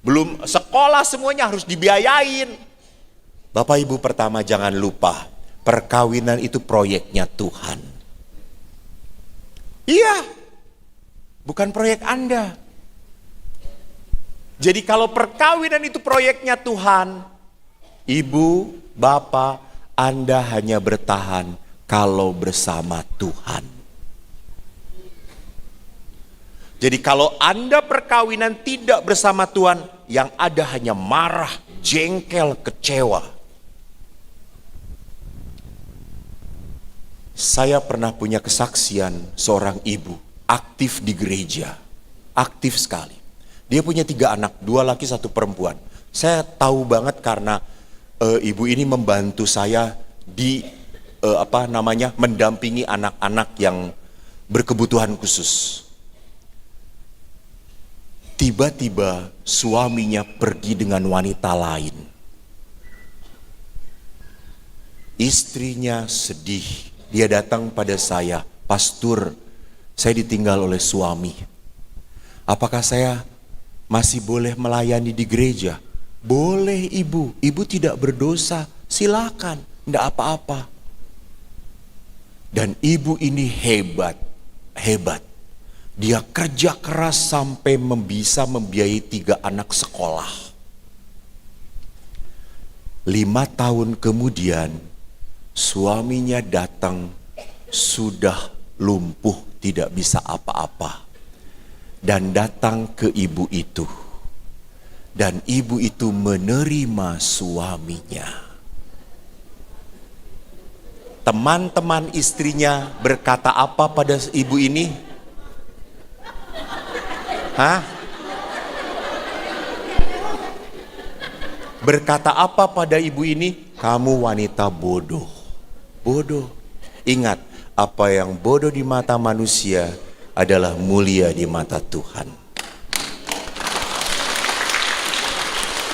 B: Belum sekolah semuanya harus dibiayain. Bapak Ibu pertama jangan lupa, perkawinan itu proyeknya Tuhan. Iya. Bukan proyek Anda. Jadi kalau perkawinan itu proyeknya Tuhan, Ibu, Bapak, Anda hanya bertahan kalau bersama Tuhan. Jadi kalau Anda perkawinan tidak bersama Tuhan, yang ada hanya marah, jengkel, kecewa. Saya pernah punya kesaksian seorang ibu aktif di gereja, aktif sekali. Dia punya 3 anak, 2 laki 1 perempuan. Saya tahu banget karena ibu ini membantu saya di mendampingi anak-anak yang berkebutuhan khusus. Tiba-tiba suaminya pergi dengan wanita lain. Istrinya sedih. Dia datang pada saya, "Pastor, saya ditinggal oleh suami. Apakah saya masih boleh melayani di gereja?" "Boleh ibu, ibu tidak berdosa, silakan, tidak apa-apa." Dan ibu ini hebat. Dia kerja keras sampai bisa membiayai 3 anak sekolah. 5 tahun kemudian, suaminya datang sudah lumpuh, tidak bisa apa-apa. Dan datang ke ibu itu. Dan ibu itu menerima suaminya. Teman-teman istrinya berkata apa pada ibu ini? Berkata apa pada ibu ini? "Kamu wanita bodoh." Bodoh. Ingat, apa yang bodoh di mata manusia adalah mulia di mata Tuhan.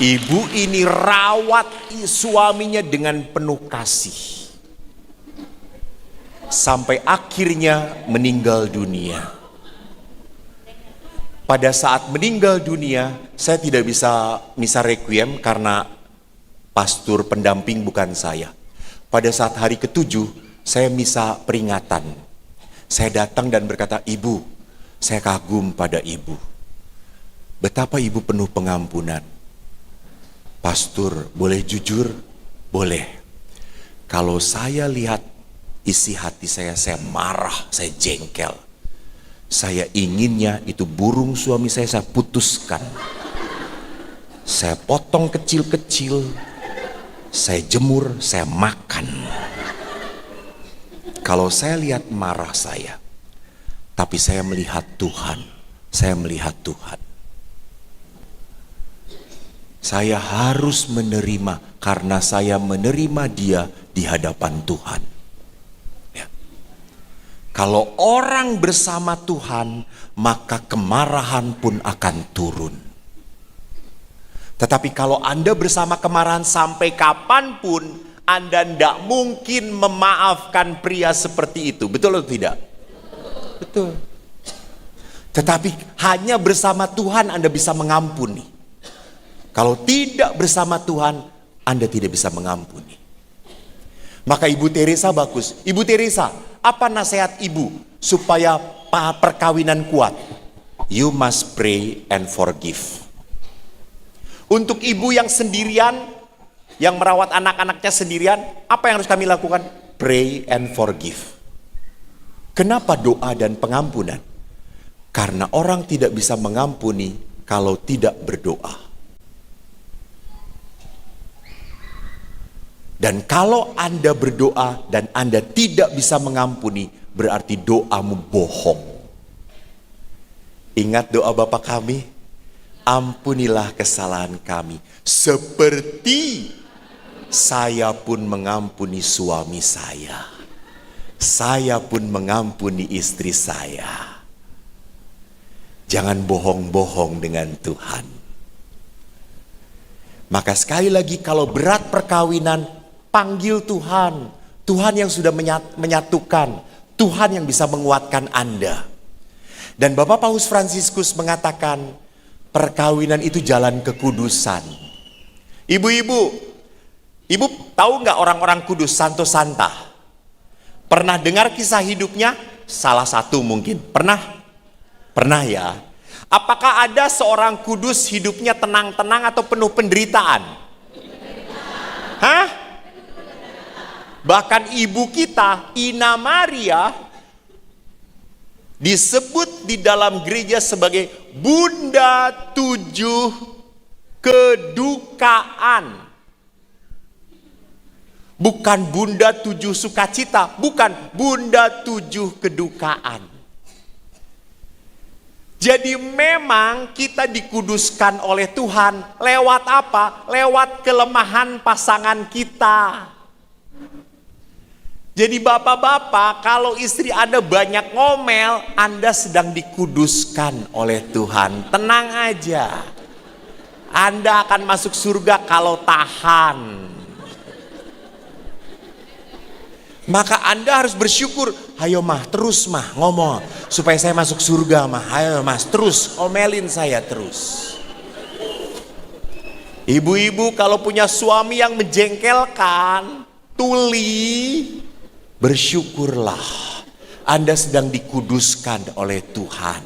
B: Ibu ini rawat suaminya dengan penuh kasih. Sampai akhirnya meninggal dunia. Pada saat meninggal dunia, saya tidak bisa misa requiem karena pastor pendamping bukan saya. Pada saat hari ke-7, saya misa peringatan. Saya datang dan berkata, "Ibu, saya kagum pada ibu. Betapa ibu penuh pengampunan." "Pastor, boleh jujur?" "Boleh. Kalau saya lihat isi hati saya marah, saya jengkel. Saya inginnya itu burung suami saya putuskan. Saya potong kecil-kecil, saya jemur, saya makan. Kalau saya lihat marah saya, tapi saya melihat Tuhan, saya melihat Tuhan. Saya harus menerima karena saya menerima dia di hadapan Tuhan. Ya. Kalau orang bersama Tuhan, maka kemarahan pun akan turun. Tetapi kalau Anda bersama kemarahan sampai kapanpun, Anda tidak mungkin memaafkan pria seperti itu. Betul atau tidak? Betul. Tetapi hanya bersama Tuhan Anda bisa mengampuni. Kalau tidak bersama Tuhan, Anda tidak bisa mengampuni. Maka Ibu Teresa bagus. Ibu Teresa, apa nasihat Ibu supaya perkawinan kuat? You must pray and forgive. Untuk ibu yang sendirian, yang merawat anak-anaknya sendirian, apa yang harus kami lakukan? Pray and forgive. Kenapa doa dan pengampunan? Karena orang tidak bisa mengampuni kalau tidak berdoa. Dan kalau Anda berdoa dan Anda tidak bisa mengampuni, berarti doamu bohong. Ingat doa Bapa kami, ampunilah kesalahan kami, seperti saya pun mengampuni suami saya. Saya pun mengampuni istri saya. Jangan bohong-bohong dengan Tuhan. Maka sekali lagi, kalau berat perkawinan, panggil Tuhan. Tuhan yang sudah menyatukan. Tuhan yang bisa menguatkan Anda. Dan Bapak Paus Fransiskus mengatakan, perkawinan itu jalan kekudusan. Ibu-ibu, ibu tahu nggak orang-orang kudus, Santo Santa? Pernah dengar kisah hidupnya? Salah satu mungkin. Pernah? Pernah ya. Apakah ada seorang kudus hidupnya tenang-tenang atau penuh penderitaan? Hah? Bahkan ibu kita, Ina Maria, disebut di dalam gereja sebagai Bunda 7 kedukaan. Bukan Bunda 7 sukacita, bukan, Bunda 7 kedukaan. Jadi memang kita dikuduskan oleh Tuhan lewat apa? Lewat kelemahan pasangan kita. Jadi bapak-bapak, kalau istri Anda banyak ngomel, Anda sedang dikuduskan oleh Tuhan. Tenang aja. Anda akan masuk surga kalau tahan. Maka Anda harus bersyukur. Ayo mah, terus mah ngomong. Supaya saya masuk surga mah. Ayo mas, terus omelin saya terus. Ibu-ibu kalau punya suami yang menjengkelkan, tuli, bersyukurlah. Anda sedang dikuduskan oleh Tuhan.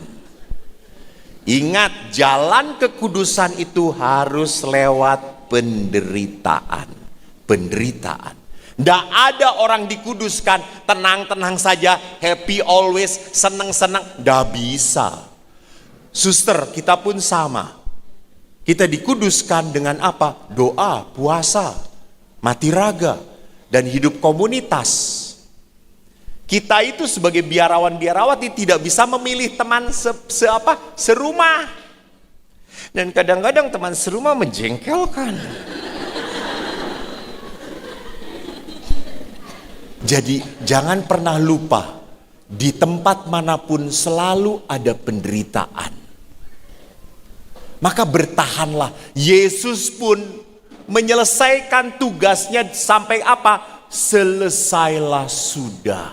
B: Ingat, jalan kekudusan itu harus lewat penderitaan. Penderitaan. Tidak ada orang dikuduskan tenang-tenang saja, happy always, senang-senang. Tidak bisa. Suster, kita pun sama. Kita dikuduskan dengan apa? Doa, puasa, mati raga, dan hidup komunitas. Kita itu sebagai biarawan-biarawati tidak bisa memilih teman serumah. Dan kadang-kadang teman serumah menjengkelkan. Jadi jangan pernah lupa, di tempat manapun selalu ada penderitaan. Maka bertahanlah. Yesus pun menyelesaikan tugasnya sampai apa? Selesailah sudah.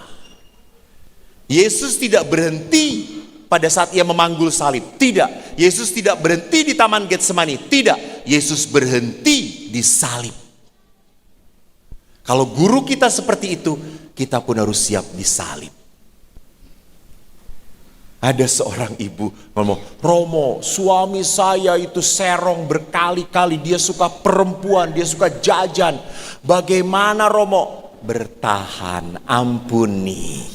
B: Yesus tidak berhenti pada saat ia memanggul salib. Tidak. Yesus tidak berhenti di Taman Getsemani. Tidak. Yesus berhenti di salib. Kalau guru kita seperti itu, kita pun harus siap disalib. Ada seorang ibu ngomong, Romo, suami saya itu serong berkali-kali, dia suka perempuan, dia suka jajan. Bagaimana Romo? Bertahan, ampuni.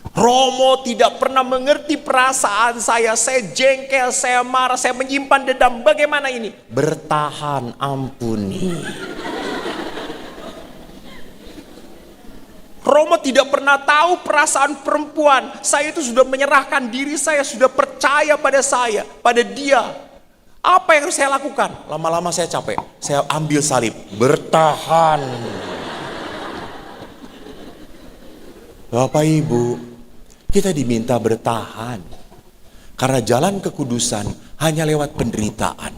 B: Romo tidak pernah mengerti perasaan saya jengkel, saya marah, saya menyimpan dendam. Bagaimana ini? Bertahan, ampuni. Romo tidak pernah tahu perasaan perempuan. Saya itu sudah menyerahkan diri saya, sudah percaya pada dia. Apa yang harus saya lakukan? Lama-lama saya capek. Saya ambil salib. Bertahan. Bapak Ibu, kita diminta bertahan. Karena jalan kekudusan hanya lewat penderitaan.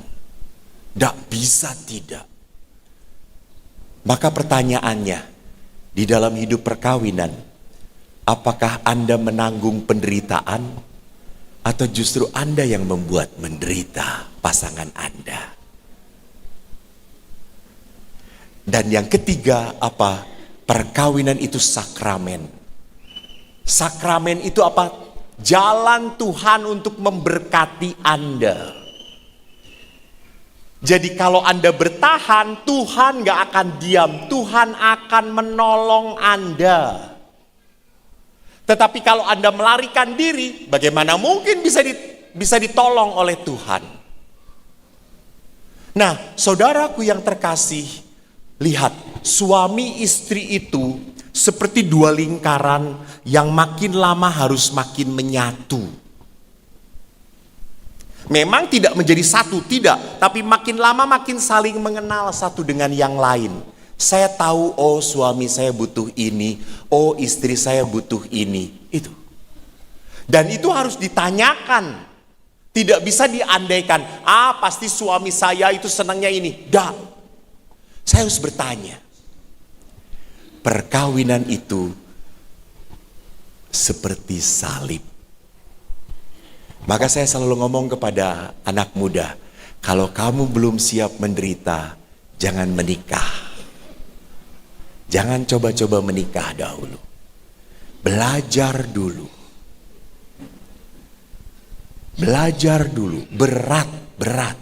B: Tidak bisa tidak. Maka pertanyaannya, di dalam hidup perkawinan, apakah Anda menanggung penderitaan? Atau justru Anda yang membuat menderita pasangan Anda? Dan yang ketiga apa? Perkawinan itu sakramen. Sakramen itu apa? Jalan Tuhan untuk memberkati Anda. Jadi kalau Anda bertahan, Tuhan gak akan diam. Tuhan akan menolong Anda. Tetapi kalau Anda melarikan diri, bagaimana mungkin bisa ditolong oleh Tuhan? Nah, saudaraku yang terkasih, lihat, suami istri itu seperti dua lingkaran yang makin lama harus makin menyatu. Memang tidak menjadi satu, tidak. Tapi makin lama makin saling mengenal satu dengan yang lain. Saya tahu, oh suami saya butuh ini, oh istri saya butuh ini. Itu. Dan itu harus ditanyakan. Tidak bisa diandaikan, pasti suami saya itu senangnya ini. Tidak. Saya harus bertanya. Perkawinan itu seperti salib. Maka saya selalu ngomong kepada anak muda, kalau kamu belum siap menderita, jangan menikah. Jangan coba-coba menikah dahulu. Belajar dulu. Belajar dulu, berat.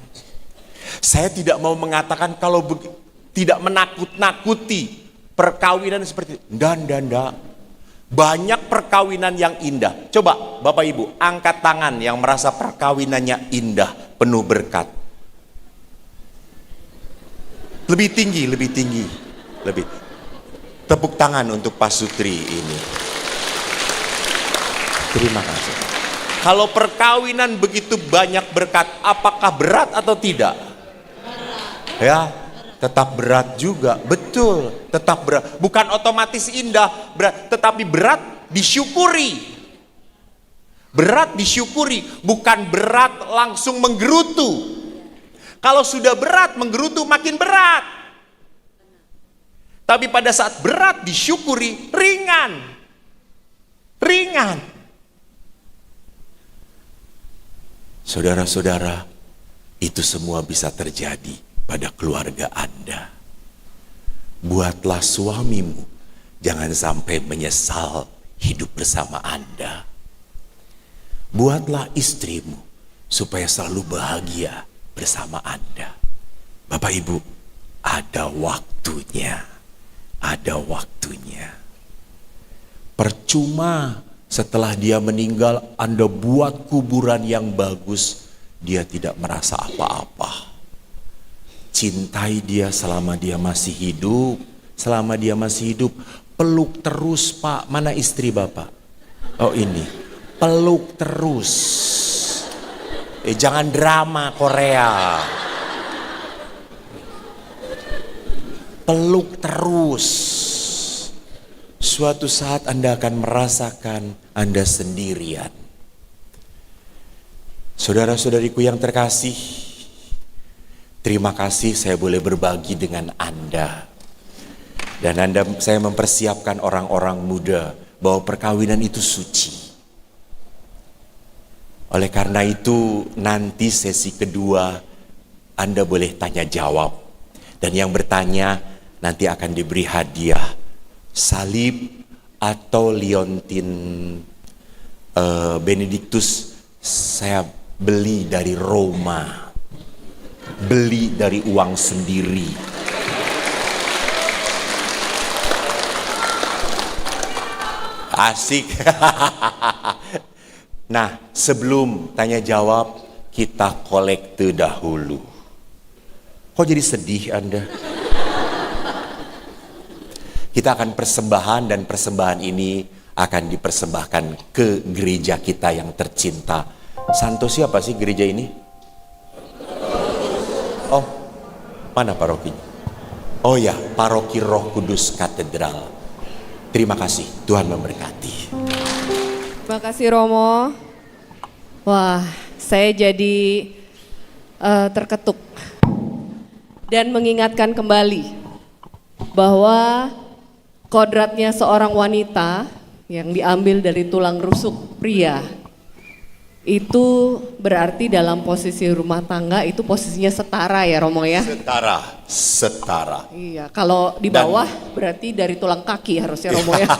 B: Saya tidak mau mengatakan kalau tidak menakut-nakuti perkawinan seperti itu. Enggak. Banyak perkawinan yang indah. Coba Bapak Ibu angkat tangan yang merasa perkawinannya indah, penuh berkat. Lebih tinggi. Tepuk tangan untuk Pak Sutri ini. Terima kasih. Kalau perkawinan begitu banyak berkat, apakah berat atau tidak? Ya, tetap berat juga, betul, tetap berat. Bukan otomatis indah, berat, tetapi berat disyukuri. Berat disyukuri, bukan berat langsung menggerutu. Kalau sudah berat menggerutu makin berat. Tapi pada saat berat disyukuri, ringan. Saudara-saudara, itu semua bisa terjadi pada keluarga Anda. Buatlah suamimu jangan sampai menyesal hidup bersama Anda. Buatlah istrimu supaya selalu bahagia bersama Anda. Bapak Ibu, ada waktunya. Percuma setelah dia meninggal Anda buat kuburan yang bagus, dia tidak merasa apa-apa. Cintai dia selama dia masih hidup. Selama dia masih hidup, peluk terus Pak. Mana istri Bapak? Oh ini, peluk terus. Jangan drama Korea. Peluk terus. Suatu saat Anda akan merasakan Anda sendirian. Saudara-saudariku yang terkasih, terima kasih saya boleh berbagi dengan Anda. Dan saya mempersiapkan orang-orang muda bahwa perkawinan itu suci. Oleh karena itu nanti sesi kedua Anda boleh tanya jawab. Dan yang bertanya nanti akan diberi hadiah salib atau liontin Benedictus. Saya beli dari Roma. Beli dari uang sendiri. Asik. Nah, sebelum tanya jawab, kita kolekte dahulu. Kok jadi sedih Anda? Kita akan persembahan, dan persembahan ini akan dipersembahkan ke gereja kita yang tercinta. Santo siapa sih gereja ini? Oh, mana parokinya? Oh ya, Paroki Roh Kudus Katedral. Terima kasih, Tuhan memberkati.
A: Terima kasih Romo. Wah, saya jadi terketuk dan mengingatkan kembali bahwa kodratnya seorang wanita yang diambil dari tulang rusuk pria itu berarti dalam posisi rumah tangga itu posisinya setara ya Romo ya?
B: Setara.
A: Iya, kalau di bawah berarti dari tulang kaki harusnya Romo ya?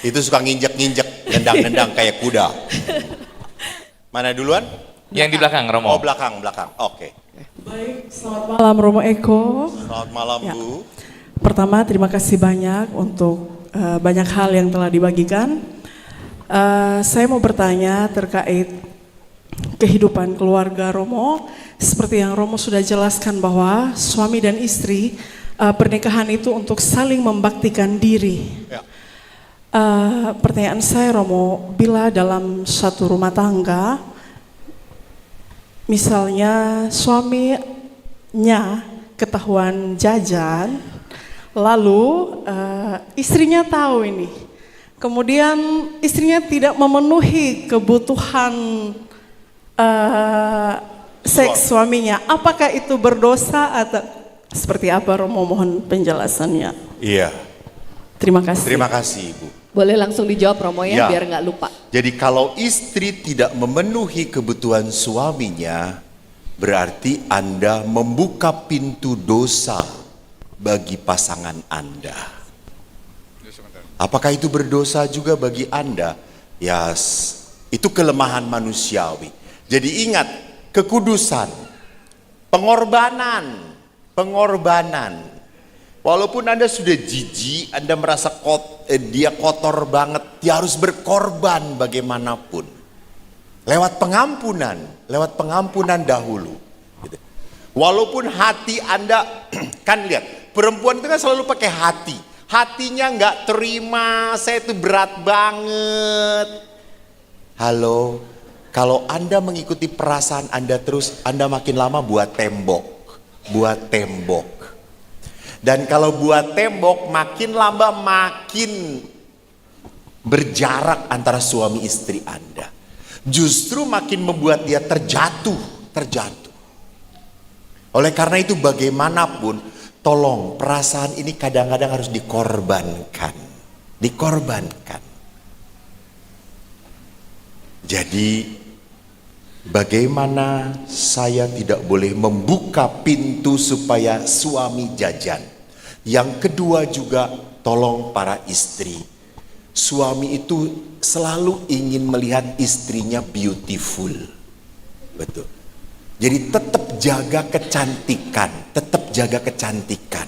B: Itu suka nginjek-nginjek, nendang-nendang kayak kuda. Mana duluan?
C: Yang di belakang, Romo.
B: Oh, belakang. Oke.
D: Baik, selamat malam Romo Eko.
B: Selamat malam,
D: Ya.
B: Bu.
D: Pertama, terima kasih banyak untuk banyak hal yang telah dibagikan. Saya mau bertanya terkait kehidupan keluarga Romo. Seperti yang Romo sudah jelaskan bahwa suami dan istri pernikahan itu untuk saling membaktikan diri.
B: Ya.
D: Pertanyaan saya Romo, bila dalam satu rumah tangga, misalnya suaminya ketahuan jajan, lalu istrinya tahu ini, kemudian istrinya tidak memenuhi kebutuhan seks suaminya, apakah itu berdosa atau seperti apa Romo? Mohon penjelasannya.
B: Iya.
D: Terima kasih.
B: Terima kasih, Ibu.
A: Boleh langsung dijawab Romo ya,
B: Ya.
A: biar nggak lupa.
B: Jadi kalau istri tidak memenuhi kebutuhan suaminya, berarti Anda membuka pintu dosa bagi pasangan Anda. Apakah itu berdosa juga bagi Anda? Ya, itu kelemahan manusiawi. Jadi ingat, kekudusan, pengorbanan. Walaupun Anda sudah jijik, Anda merasa dia kotor banget, dia harus berkorban bagaimanapun. Lewat pengampunan dahulu. Gitu. Walaupun hati Anda, kan lihat, perempuan itu kan selalu pakai hati. Hatinya nggak terima, saya itu berat banget. Halo, kalau Anda mengikuti perasaan Anda terus, Anda makin lama buat tembok. Dan kalau buat tembok, makin lama makin berjarak antara suami istri Anda. Justru makin membuat dia terjatuh. Oleh karena itu bagaimanapun, tolong perasaan ini kadang-kadang harus dikorbankan. Jadi bagaimana saya tidak boleh membuka pintu supaya suami jajan. Yang kedua juga, tolong para istri. Suami itu selalu ingin melihat istrinya beautiful. Betul. Jadi tetap jaga kecantikan.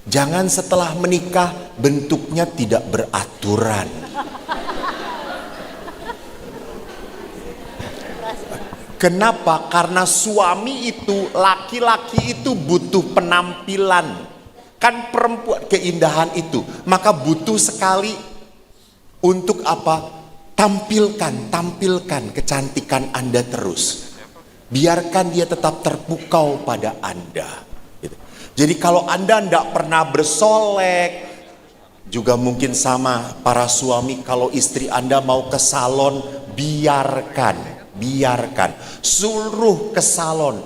B: Jangan setelah menikah bentuknya tidak beraturan. Kenapa? Karena suami itu, laki-laki itu butuh penampilan. Kan perempuan keindahan itu, maka butuh sekali untuk apa? Tampilkan kecantikan Anda terus. Biarkan dia tetap terpukau pada Anda. Gitu. Jadi kalau Anda tidak pernah bersolek, juga mungkin sama para suami, kalau istri Anda mau ke salon, biarkan. Suruh ke salon,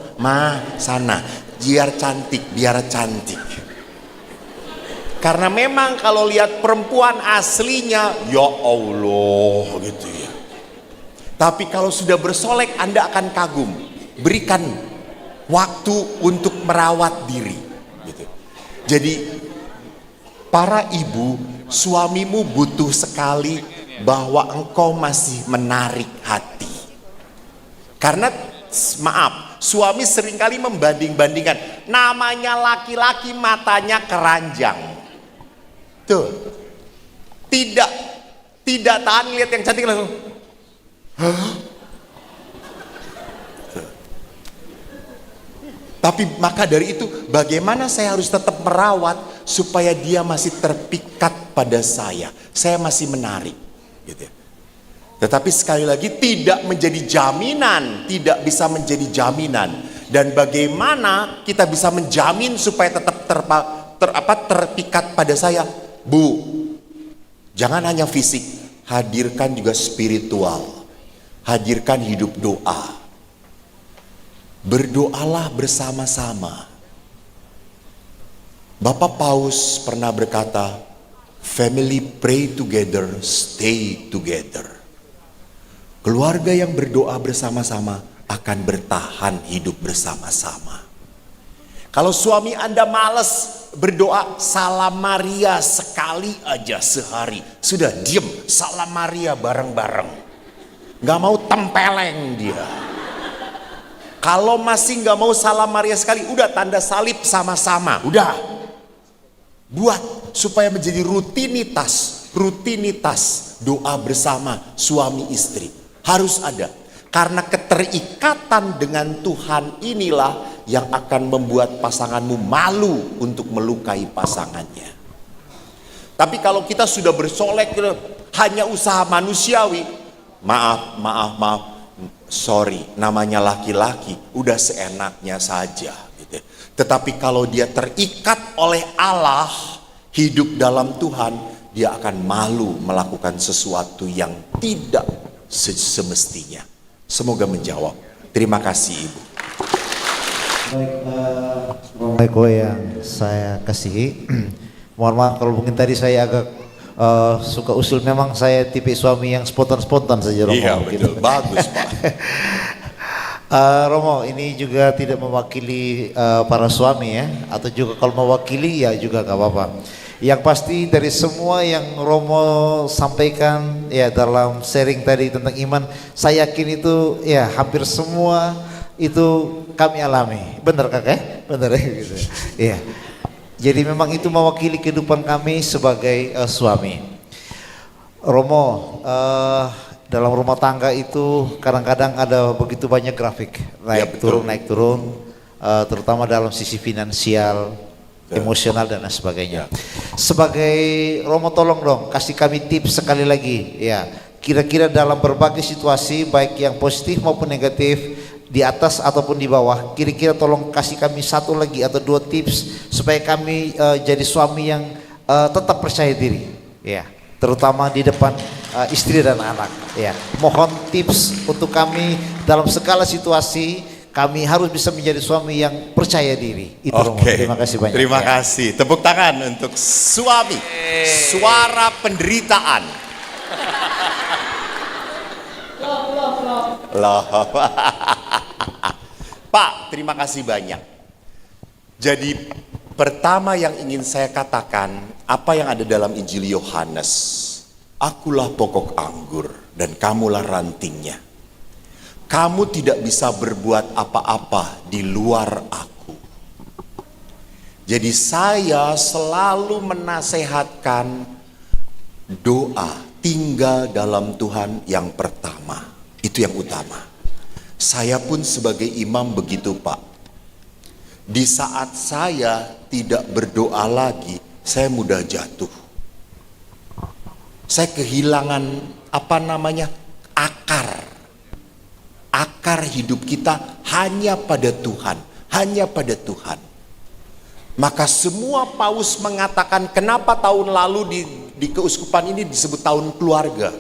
B: sana, biar cantik. Karena memang kalau lihat perempuan aslinya, ya Allah gitu ya. Tapi kalau sudah bersolek, Anda akan kagum. Berikan waktu untuk merawat diri. Gitu. Jadi para ibu, suamimu butuh sekali bahwa engkau masih menarik hati. Karena maaf, suami seringkali membanding-bandingkan. Namanya laki-laki matanya keranjang. Tuh, tidak tahan lihat yang cantik langsung. Tapi maka dari itu, bagaimana saya harus tetap merawat supaya dia masih terpikat pada saya masih menarik, gitu. Tetapi sekali lagi tidak bisa menjadi jaminan. Dan bagaimana kita bisa menjamin supaya tetap terpikat pada saya? Bu, jangan hanya fisik, hadirkan juga spiritual. Hadirkan hidup doa. Berdoalah bersama-sama. Bapak Paus pernah berkata, family pray together, stay together. Keluarga yang berdoa bersama-sama akan bertahan hidup bersama-sama. Kalau suami Anda malas berdoa salam Maria sekali aja sehari, sudah diem salam Maria bareng-bareng, nggak mau tempeleng dia. Kalau masih nggak mau salam Maria sekali, udah tanda salib sama-sama, udah buat supaya menjadi rutinitas doa bersama suami istri harus ada. Karena keterikatan dengan Tuhan inilah yang akan membuat pasanganmu malu untuk melukai pasangannya. Tapi kalau kita sudah bersolek hanya usaha manusiawi, maaf, sorry, namanya laki-laki, udah seenaknya saja gitu. Tetapi kalau dia terikat oleh Allah, hidup dalam Tuhan, dia akan malu melakukan sesuatu yang tidak semestinya. Semoga menjawab. Terima kasih Ibu.
C: Baik, Eko yang saya kasihi, mohon maaf kalau mungkin tadi saya agak suka usul, memang saya tipe suami yang spontan saja Romo.
B: Iya betul, gitu. Bagus Pak.
C: Romo, ini juga tidak mewakili para suami ya, atau juga kalau mewakili ya juga gak apa-apa. Yang pasti dari semua yang Romo sampaikan ya dalam sharing tadi tentang iman, saya yakin itu ya hampir semua itu kami alami. Benar Kakak? Benar ya gitu. Iya. Jadi memang itu mewakili kehidupan kami sebagai suami. Romo, dalam rumah tangga itu kadang-kadang ada begitu banyak grafik, naik turun, terutama dalam sisi finansial, emosional dan sebagainya. Sebagai Romo, tolong dong kasih kami tips sekali lagi ya, kira-kira dalam berbagai situasi baik yang positif maupun negatif, di atas ataupun di bawah, kira-kira tolong kasih kami satu lagi atau dua tips supaya kami jadi suami yang tetap percaya diri ya, terutama di depan istri dan anak ya. Mohon tips untuk kami dalam segala situasi, kami harus bisa menjadi suami yang percaya diri. Itu Romo. Terima kasih banyak.
B: Terima kasih. Tepuk tangan untuk suami. Suara penderitaan. Loh. Pak, terima kasih banyak. Jadi pertama yang ingin saya katakan, apa yang ada dalam Injil Yohanes, akulah pokok anggur dan kamulah rantingnya. Kamu tidak bisa berbuat apa-apa di luar aku. Jadi saya selalu menasehatkan doa, tinggal dalam Tuhan yang pertama. Itu yang utama. Saya pun sebagai imam begitu Pak. Di saat saya tidak berdoa lagi, saya mudah jatuh. Saya kehilangan akar hidup kita hanya pada Tuhan, hanya pada Tuhan. Maka semua paus mengatakan kenapa tahun lalu di keuskupan ini disebut tahun keluarga.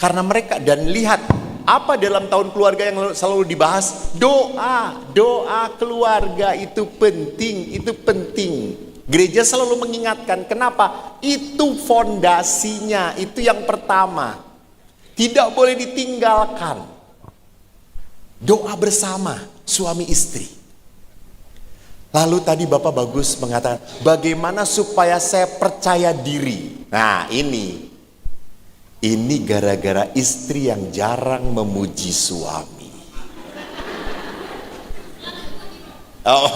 B: Karena mereka, dan lihat apa dalam tahun keluarga yang selalu dibahas, doa keluarga itu penting. Gereja selalu mengingatkan, kenapa? Itu fondasinya, itu yang pertama. Tidak boleh ditinggalkan. Doa bersama suami istri. Lalu tadi Bapak Bagus mengatakan, bagaimana supaya saya percaya diri? Nah ini gara-gara istri yang jarang memuji suami. Oh.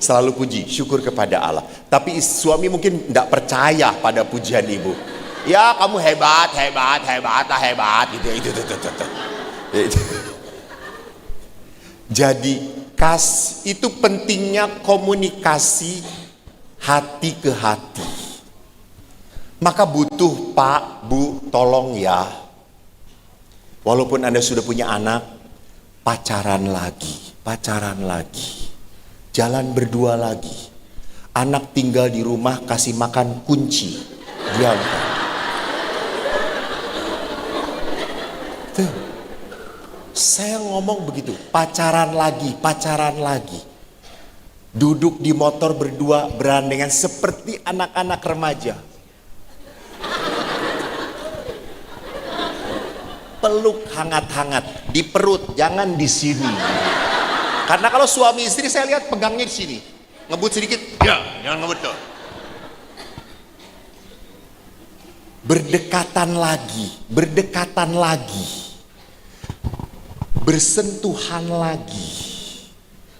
B: Selalu puji, syukur kepada Allah. Tapi suami mungkin tidak percaya pada pujian ibu. Ya kamu hebat gitu. Jadi itu pentingnya komunikasi hati ke hati. Maka butuh Pak, Bu, tolong ya. Walaupun Anda sudah punya anak, pacaran lagi. Jalan berdua lagi. Anak tinggal di rumah, kasih makan kunci. Diamkan. Tuh. Saya ngomong begitu, pacaran lagi. Duduk di motor berdua berandengan seperti anak-anak remaja. peluk hangat-hangat di perut, jangan di sini. Karena kalau suami istri saya lihat pegangnya di sini, ngebut sedikit, ya jangan ngebut tuh. Berdekatan lagi, bersentuhan lagi,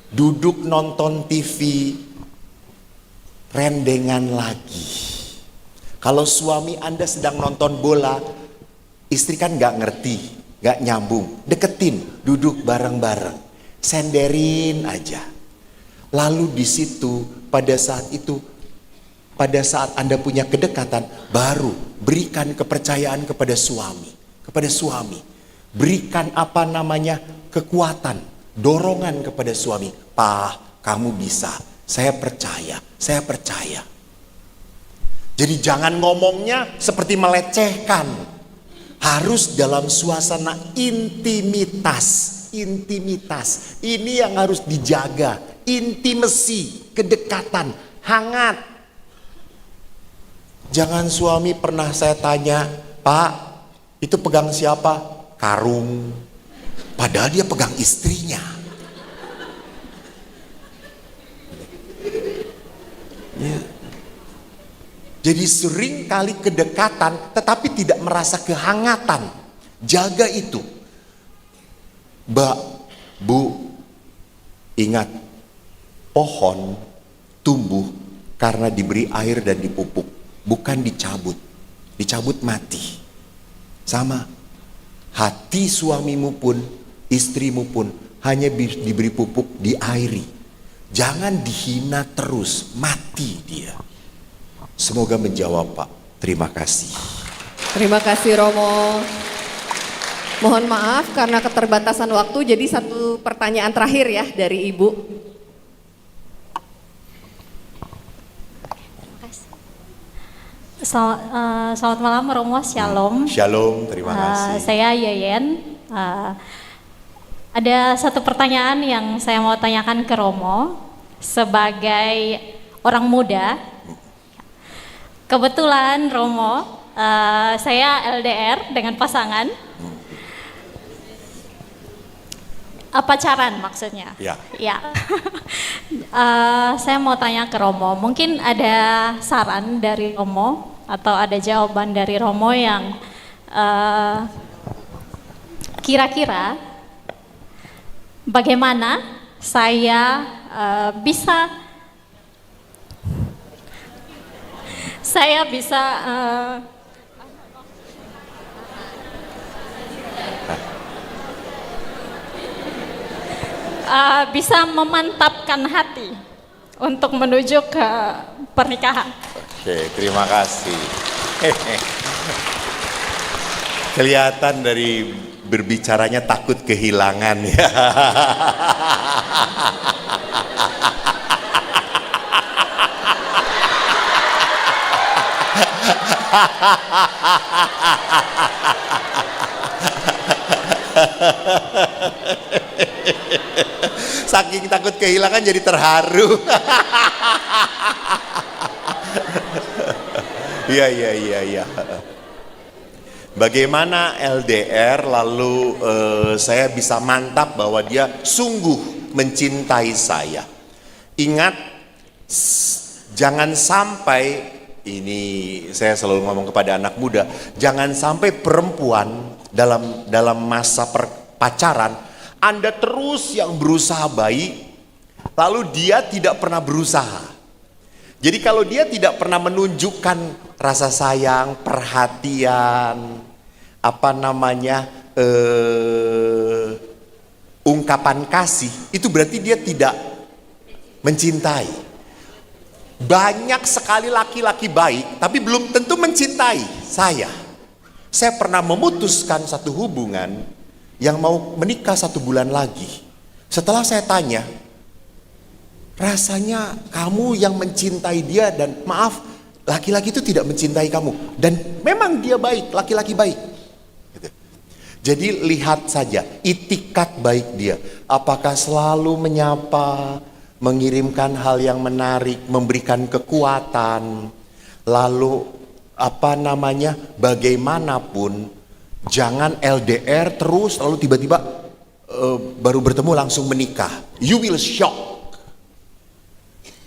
B: duduk nonton TV, rendengan lagi. Kalau suami Anda sedang nonton bola, istri kan nggak ngerti, nggak nyambung, deketin, duduk bareng-bareng, senderin aja. Lalu di situ pada saat Anda punya kedekatan, baru berikan kepercayaan kepada suami, berikan kekuatan, dorongan kepada suami. Pak, kamu bisa, saya percaya. Jadi jangan ngomongnya seperti melecehkan. Harus dalam suasana intimitas. Ini yang harus dijaga. Intimasi, kedekatan, hangat. Jangan suami pernah saya tanya, Pak, itu pegang siapa? Karung. Padahal dia pegang istrinya. Ya. Jadi sering kali kedekatan tetapi tidak merasa kehangatan. Jaga itu. Mbak, Bu, ingat, pohon tumbuh karena diberi air dan dipupuk, bukan dicabut. Dicabut mati. Sama, hati suamimu pun, istrimu pun hanya diberi pupuk, diairi. Jangan dihina terus, mati dia. Semoga menjawab, Pak. Terima kasih.
A: Terima kasih Romo. Mohon maaf karena keterbatasan waktu, jadi satu pertanyaan terakhir ya dari Ibu.
E: Selamat malam Romo, Shalom.
B: Shalom, terima kasih.
E: Saya Yeyen. Ada satu pertanyaan yang saya mau tanyakan ke Romo sebagai orang muda. Kebetulan Romo, saya LDR dengan pasangan. Pacaran maksudnya.
B: Ya.
E: Ya. Saya mau tanya ke Romo, mungkin ada saran dari Romo atau ada jawaban dari Romo yang kira-kira bagaimana saya bisa bisa memantapkan hati untuk menuju ke pernikahan.
B: Oke, terima kasih. Kelihatan dari berbicaranya takut kehilangan ya. Saking takut kehilangan jadi terharu. Iya. Bagaimana LDR lalu saya bisa mantap bahwa dia sungguh mencintai saya. Ingat, jangan sampai, ini saya selalu ngomong kepada anak muda, jangan sampai perempuan dalam masa pacaran Anda terus yang berusaha baik, lalu dia tidak pernah berusaha. Jadi kalau dia tidak pernah menunjukkan rasa sayang, perhatian, ungkapan kasih, itu berarti dia tidak mencintai. Banyak sekali laki-laki baik, tapi belum tentu mencintai saya. Saya pernah memutuskan satu hubungan yang mau menikah 1 bulan lagi. Setelah saya tanya, rasanya kamu yang mencintai dia dan maaf, laki-laki itu tidak mencintai kamu. Dan memang dia baik, laki-laki baik. Gitu. Jadi lihat saja itikat baik dia. Apakah selalu menyapa, mengirimkan hal yang menarik, memberikan kekuatan. Lalu bagaimanapun Jangan LDR terus lalu tiba-tiba baru bertemu langsung menikah. You will shock.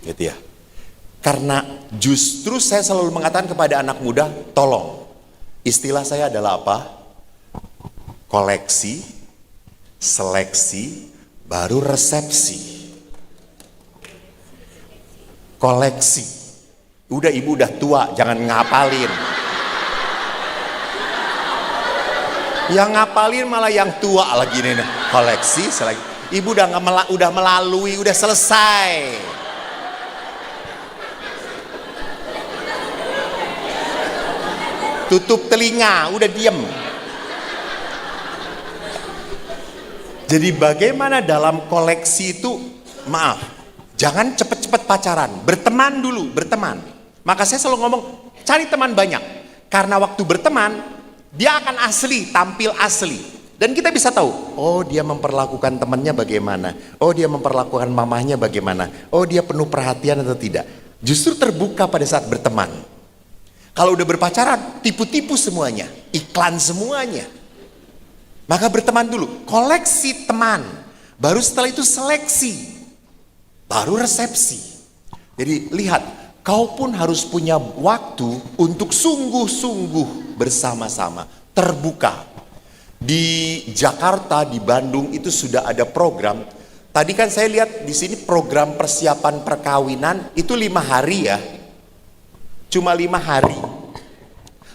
B: Gitu ya. Karena justru saya selalu mengatakan kepada anak muda, tolong. Istilah saya adalah apa? Koleksi, seleksi, baru resepsi. Koleksi. Udah ibu udah tua, jangan ngapalin. Yang ngapalin malah yang tua lagi nih. Koleksi, seleksi. Ibu udah melalui, udah selesai. Tutup telinga, udah diem. Jadi bagaimana dalam koleksi itu, maaf, jangan cepet-cepet pacaran, berteman dulu, berteman. Maka saya selalu ngomong, cari teman banyak. Karena waktu berteman, dia akan asli, tampil asli. Dan kita bisa tahu, oh dia memperlakukan temannya bagaimana, oh dia memperlakukan mamahnya bagaimana, oh dia penuh perhatian atau tidak. Justru terbuka pada saat berteman. Kalau udah berpacaran, tipu-tipu semuanya, iklan semuanya. Maka berteman dulu, koleksi teman, baru setelah itu seleksi, baru resepsi. Jadi lihat, kau pun harus punya waktu untuk sungguh-sungguh bersama-sama, terbuka. Di Jakarta, di Bandung itu sudah ada program. Tadi kan saya lihat di sini program persiapan perkawinan itu 5 hari ya. Cuma 5 hari.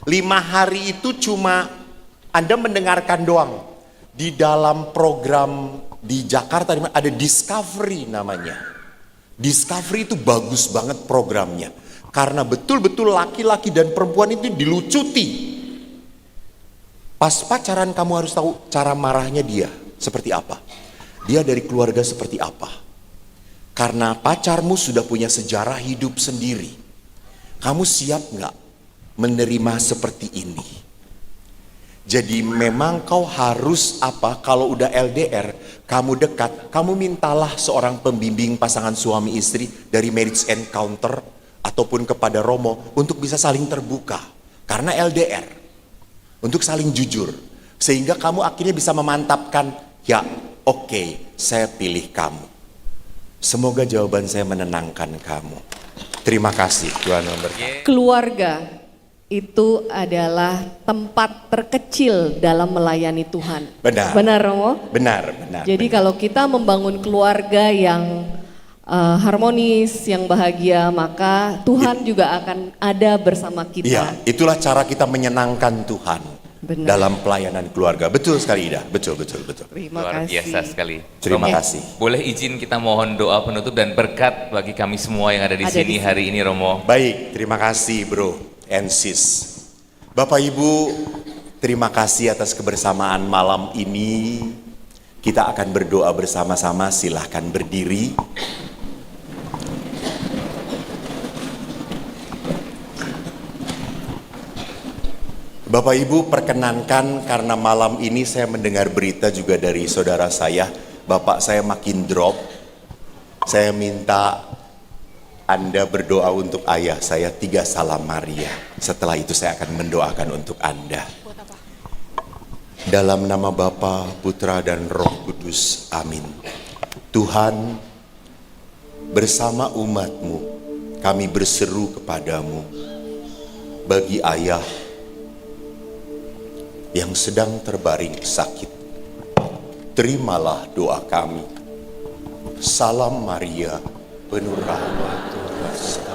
B: 5 hari itu cuma Anda mendengarkan doang. Di dalam program di Jakarta ada Discovery namanya. Discovery itu bagus banget programnya. Karena betul-betul laki-laki dan perempuan itu dilucuti. Pas pacaran kamu harus tahu cara marahnya dia seperti apa. Dia dari keluarga seperti apa. Karena pacarmu sudah punya sejarah hidup sendiri. Kamu siap nggak menerima seperti ini? Jadi memang kau harus apa, kalau udah LDR, kamu dekat, kamu mintalah seorang pembimbing pasangan suami istri dari Marriage Encounter ataupun kepada Romo untuk bisa saling terbuka. Karena LDR, untuk saling jujur. Sehingga kamu akhirnya bisa memantapkan, ya oke, saya pilih kamu. Semoga jawaban saya menenangkan kamu. Terima kasih, Tuhan memberkati.
A: Keluarga itu adalah tempat terkecil dalam melayani Tuhan.
B: Benar.
A: Benar, Romo?
B: Benar.
A: Jadi kalau kita membangun keluarga yang harmonis, yang bahagia, maka Tuhan juga akan ada bersama kita.
B: Iya, itulah cara kita menyenangkan Tuhan.
A: Benar.
B: Dalam pelayanan keluarga. Betul sekali, Ida. Betul.
A: Terima
F: Luar
A: kasih.
F: biasa sekali.
B: Terima
F: Romo,
B: kasih.
F: Boleh izin kita mohon doa penutup dan berkat bagi kami semua yang ada di
A: Ada
F: sini
A: di sini.
F: hari ini, Romo.
B: Baik, terima kasih bro and sis. Bapak Ibu, terima kasih atas kebersamaan malam ini. Kita akan berdoa bersama-sama, silahkan berdiri. Bapak Ibu, perkenankan karena malam ini saya mendengar berita juga dari saudara saya, bapak saya makin drop. Saya minta Anda berdoa untuk ayah saya 3 salam Maria. Setelah itu saya akan mendoakan untuk Anda. Dalam nama Bapa, Putra dan Roh Kudus, amin. Tuhan, bersama umat-Mu, kami berseru kepadamu. Bagi ayah yang sedang terbaring sakit, terimalah doa kami. Salam Maria, penuh rahmat Tuhan sertamu.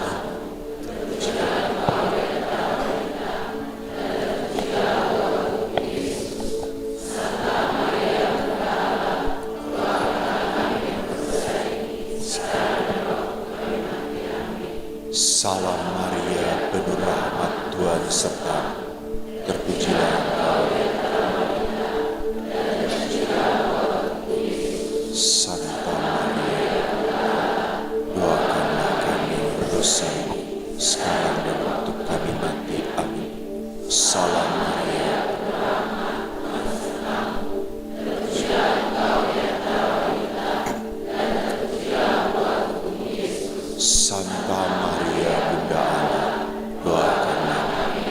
B: Salam Maria, penuh rahmat Tuhan sertamu. Terpujilah Engkau. Santa Maria, doakanlah kami berdosa sekarang dan waktu kami mati. Amin. Salam Maria. Santa Maria, Bunda Allah, doakanlah kami.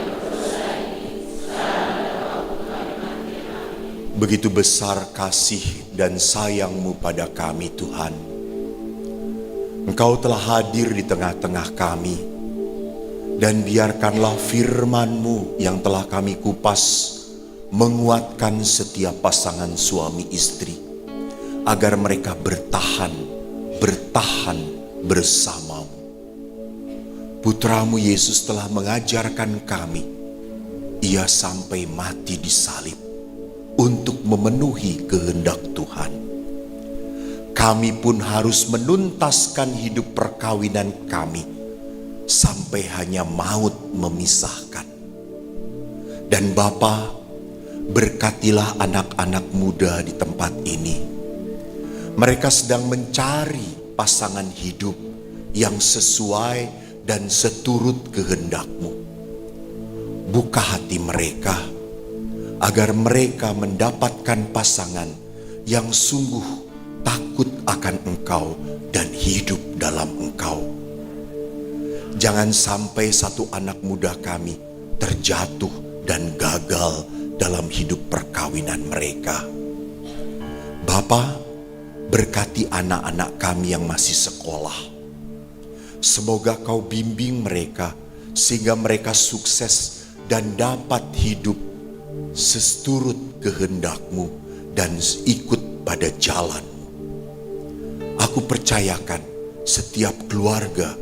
B: Begitu besar kasih dan sayang-Mu pada kami Tuhan. Engkau telah hadir di tengah-tengah kami. Dan biarkanlah firman-Mu yang telah kami kupas menguatkan setiap pasangan suami istri. Agar mereka bertahan bersama-Mu. Putra-Mu Yesus telah mengajarkan kami. Ia sampai mati di salib untuk memenuhi kehendak Tuhan. Kami pun harus menuntaskan hidup perkawinan kami sampai hanya maut memisahkan. Dan Bapa, berkatilah anak-anak muda di tempat ini. Mereka sedang mencari pasangan hidup yang sesuai dan seturut kehendak-Mu. Buka hati mereka agar mereka mendapatkan pasangan yang sungguh takut akan Engkau dan hidup dalam Engkau. Jangan sampai satu anak muda kami terjatuh dan gagal dalam hidup perkawinan mereka. Bapa, berkati anak-anak kami yang masih sekolah. Semoga Kau bimbing mereka sehingga mereka sukses dan dapat hidup seturut kehendak-Mu dan ikut pada jalan-Mu. Aku percayakan setiap keluarga,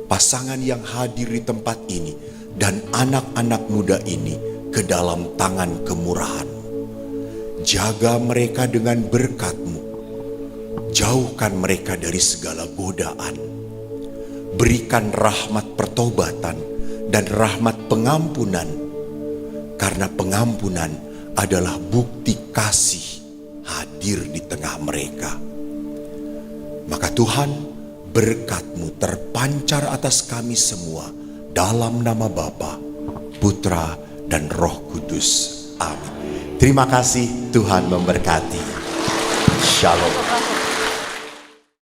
B: pasangan yang hadir di tempat ini dan anak-anak muda ini ke dalam tangan kemurahan-Mu. Jaga mereka dengan berkat-Mu. Jauhkan mereka dari segala godaan. Berikan rahmat pertobatan dan rahmat pengampunan. Karena pengampunan adalah bukti kasih hadir di tengah mereka. Maka Tuhan, berkat-Mu terpancar atas kami semua dalam nama Bapa, Putra, dan Roh Kudus. Amin. Terima kasih, Tuhan memberkati. Shalom.